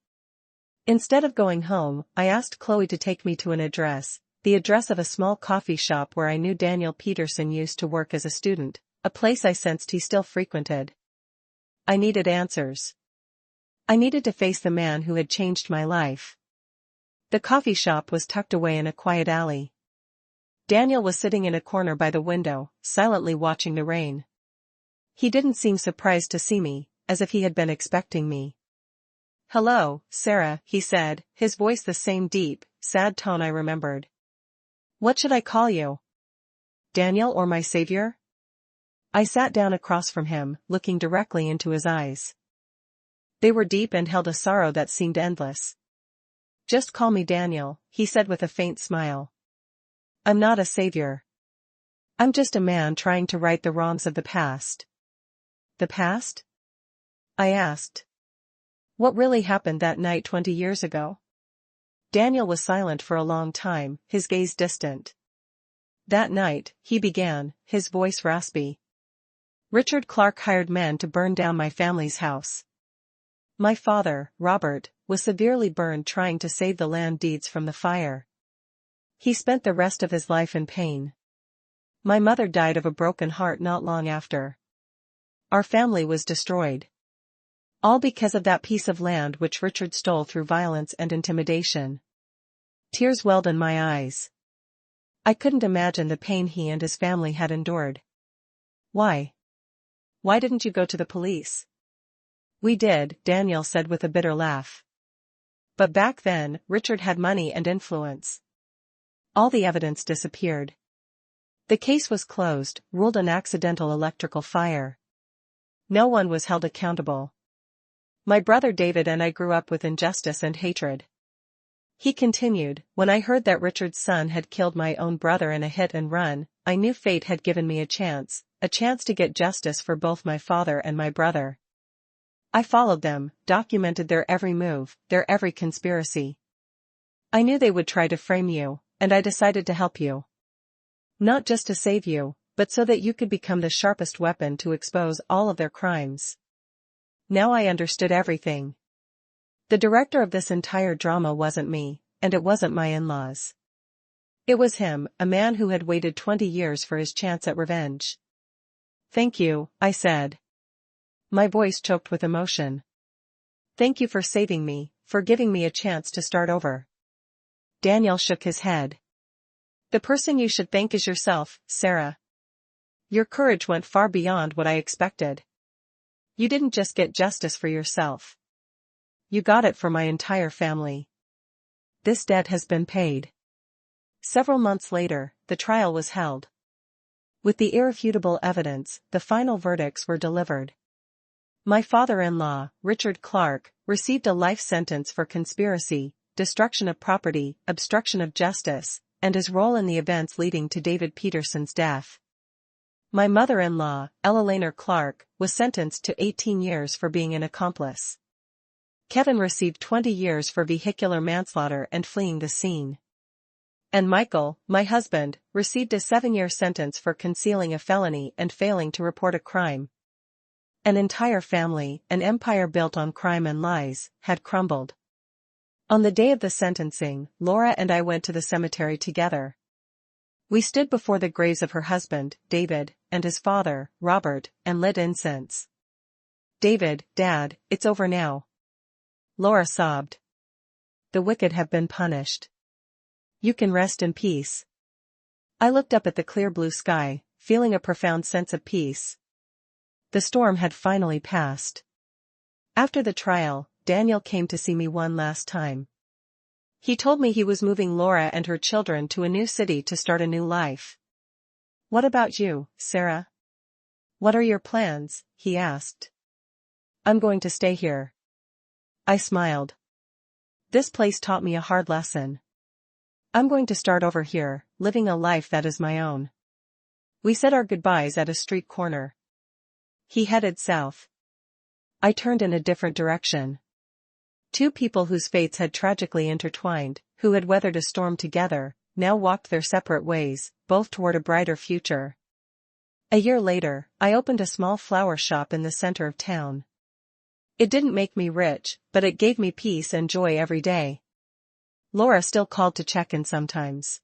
Instead of going home, I asked Chloe to take me to an address, the address of a small coffee shop where I knew Daniel Peterson used to work as a student, a place I sensed he still frequented. I needed answers. I needed to face the man who had changed my life. The coffee shop was tucked away in a quiet alley. Daniel was sitting in a corner by the window, silently watching the rain. He didn't seem surprised to see me, as if he had been expecting me. "Hello, Sarah," he said, his voice the same deep, sad tone I remembered. "What should I call you? Daniel or my savior?" I sat down across from him, looking directly into his eyes. They were deep and held a sorrow that seemed endless. "Just call me Daniel," he said with a faint smile. "I'm not a savior. I'm just a man trying to right the wrongs of the past." "The past?" I asked. "What really happened that night 20 years ago?" Daniel was silent for a long time, his gaze distant. "That night," he began, his voice raspy. "Richard Clark hired men to burn down my family's house. My father, Robert, was severely burned trying to save the land deeds from the fire. He spent the rest of his life in pain. My mother died of a broken heart not long after. Our family was destroyed. All because of that piece of land which Richard stole through violence and intimidation." Tears welled in my eyes. I couldn't imagine the pain he and his family had endured. "Why? Why didn't you go to the police?" "We did," Daniel said with a bitter laugh. "But back then, Richard had money and influence. All the evidence disappeared. The case was closed, ruled an accidental electrical fire. No one was held accountable. My brother David and I grew up with injustice and hatred." He continued, "When I heard that Richard's son had killed my own brother in a hit and run, I knew fate had given me a chance to get justice for both my father and my brother. I followed them, documented their every move, their every conspiracy. I knew they would try to frame you, and I decided to help you. Not just to save you, but so that you could become the sharpest weapon to expose all of their crimes." Now I understood everything. The director of this entire drama wasn't me, and it wasn't my in-laws. It was him, a man who had waited 20 years for his chance at revenge. "Thank you," I said. My voice choked with emotion. "Thank you for saving me, for giving me a chance to start over." Daniel shook his head. "The person you should thank is yourself, Sarah. Your courage went far beyond what I expected. You didn't just get justice for yourself. You got it for my entire family. This debt has been paid." Several months later, the trial was held. With the irrefutable evidence, the final verdicts were delivered. My father-in-law, Richard Clark, received a life sentence for conspiracy, destruction of property, obstruction of justice, and his role in the events leading to David Peterson's death. My mother-in-law, Ella Clark, was sentenced to 18 years for being an accomplice. Kevin received 20 years for vehicular manslaughter and fleeing the scene. And Michael, my husband, received a 7-year sentence for concealing a felony and failing to report a crime. An entire family, an empire built on crime and lies, had crumbled. On the day of the sentencing, Laura and I went to the cemetery together. We stood before the graves of her husband, David, and his father, Robert, and lit incense. "David, Dad, it's over now." Laura sobbed. "The wicked have been punished. You can rest in peace." I looked up at the clear blue sky, feeling a profound sense of peace. The storm had finally passed. After the trial, Daniel came to see me one last time. He told me he was moving Laura and her children to a new city to start a new life. "What about you, Sarah? What are your plans?" he asked. "I'm going to stay here." I smiled. This place taught me a hard lesson. I'm going to start over here, living a life that is my own. We said our goodbyes at a street corner. He headed south. I turned in a different direction. Two people whose fates had tragically intertwined, who had weathered a storm together, now walked their separate ways, both toward a brighter future. A year later, I opened a small flower shop in the center of town. It didn't make me rich, but it gave me peace and joy every day. Laura still called to check in sometimes.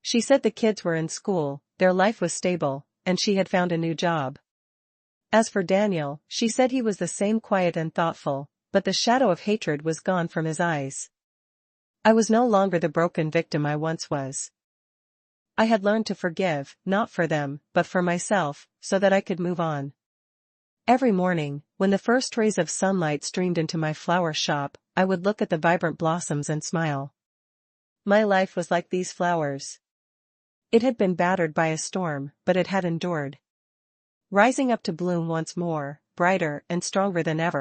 She said the kids were in school, their life was stable, and she had found a new job. As for Daniel, she said he was the same, quiet and thoughtful, but the shadow of hatred was gone from his eyes. I was no longer the broken victim I once was. I had learned to forgive, not for them, but for myself, so that I could move on. Every morning, when the first rays of sunlight streamed into my flower shop, I would look at the vibrant blossoms and smile. My life was like these flowers. It had been battered by a storm, but it had endured. Rising up to bloom once more, brighter and stronger than ever.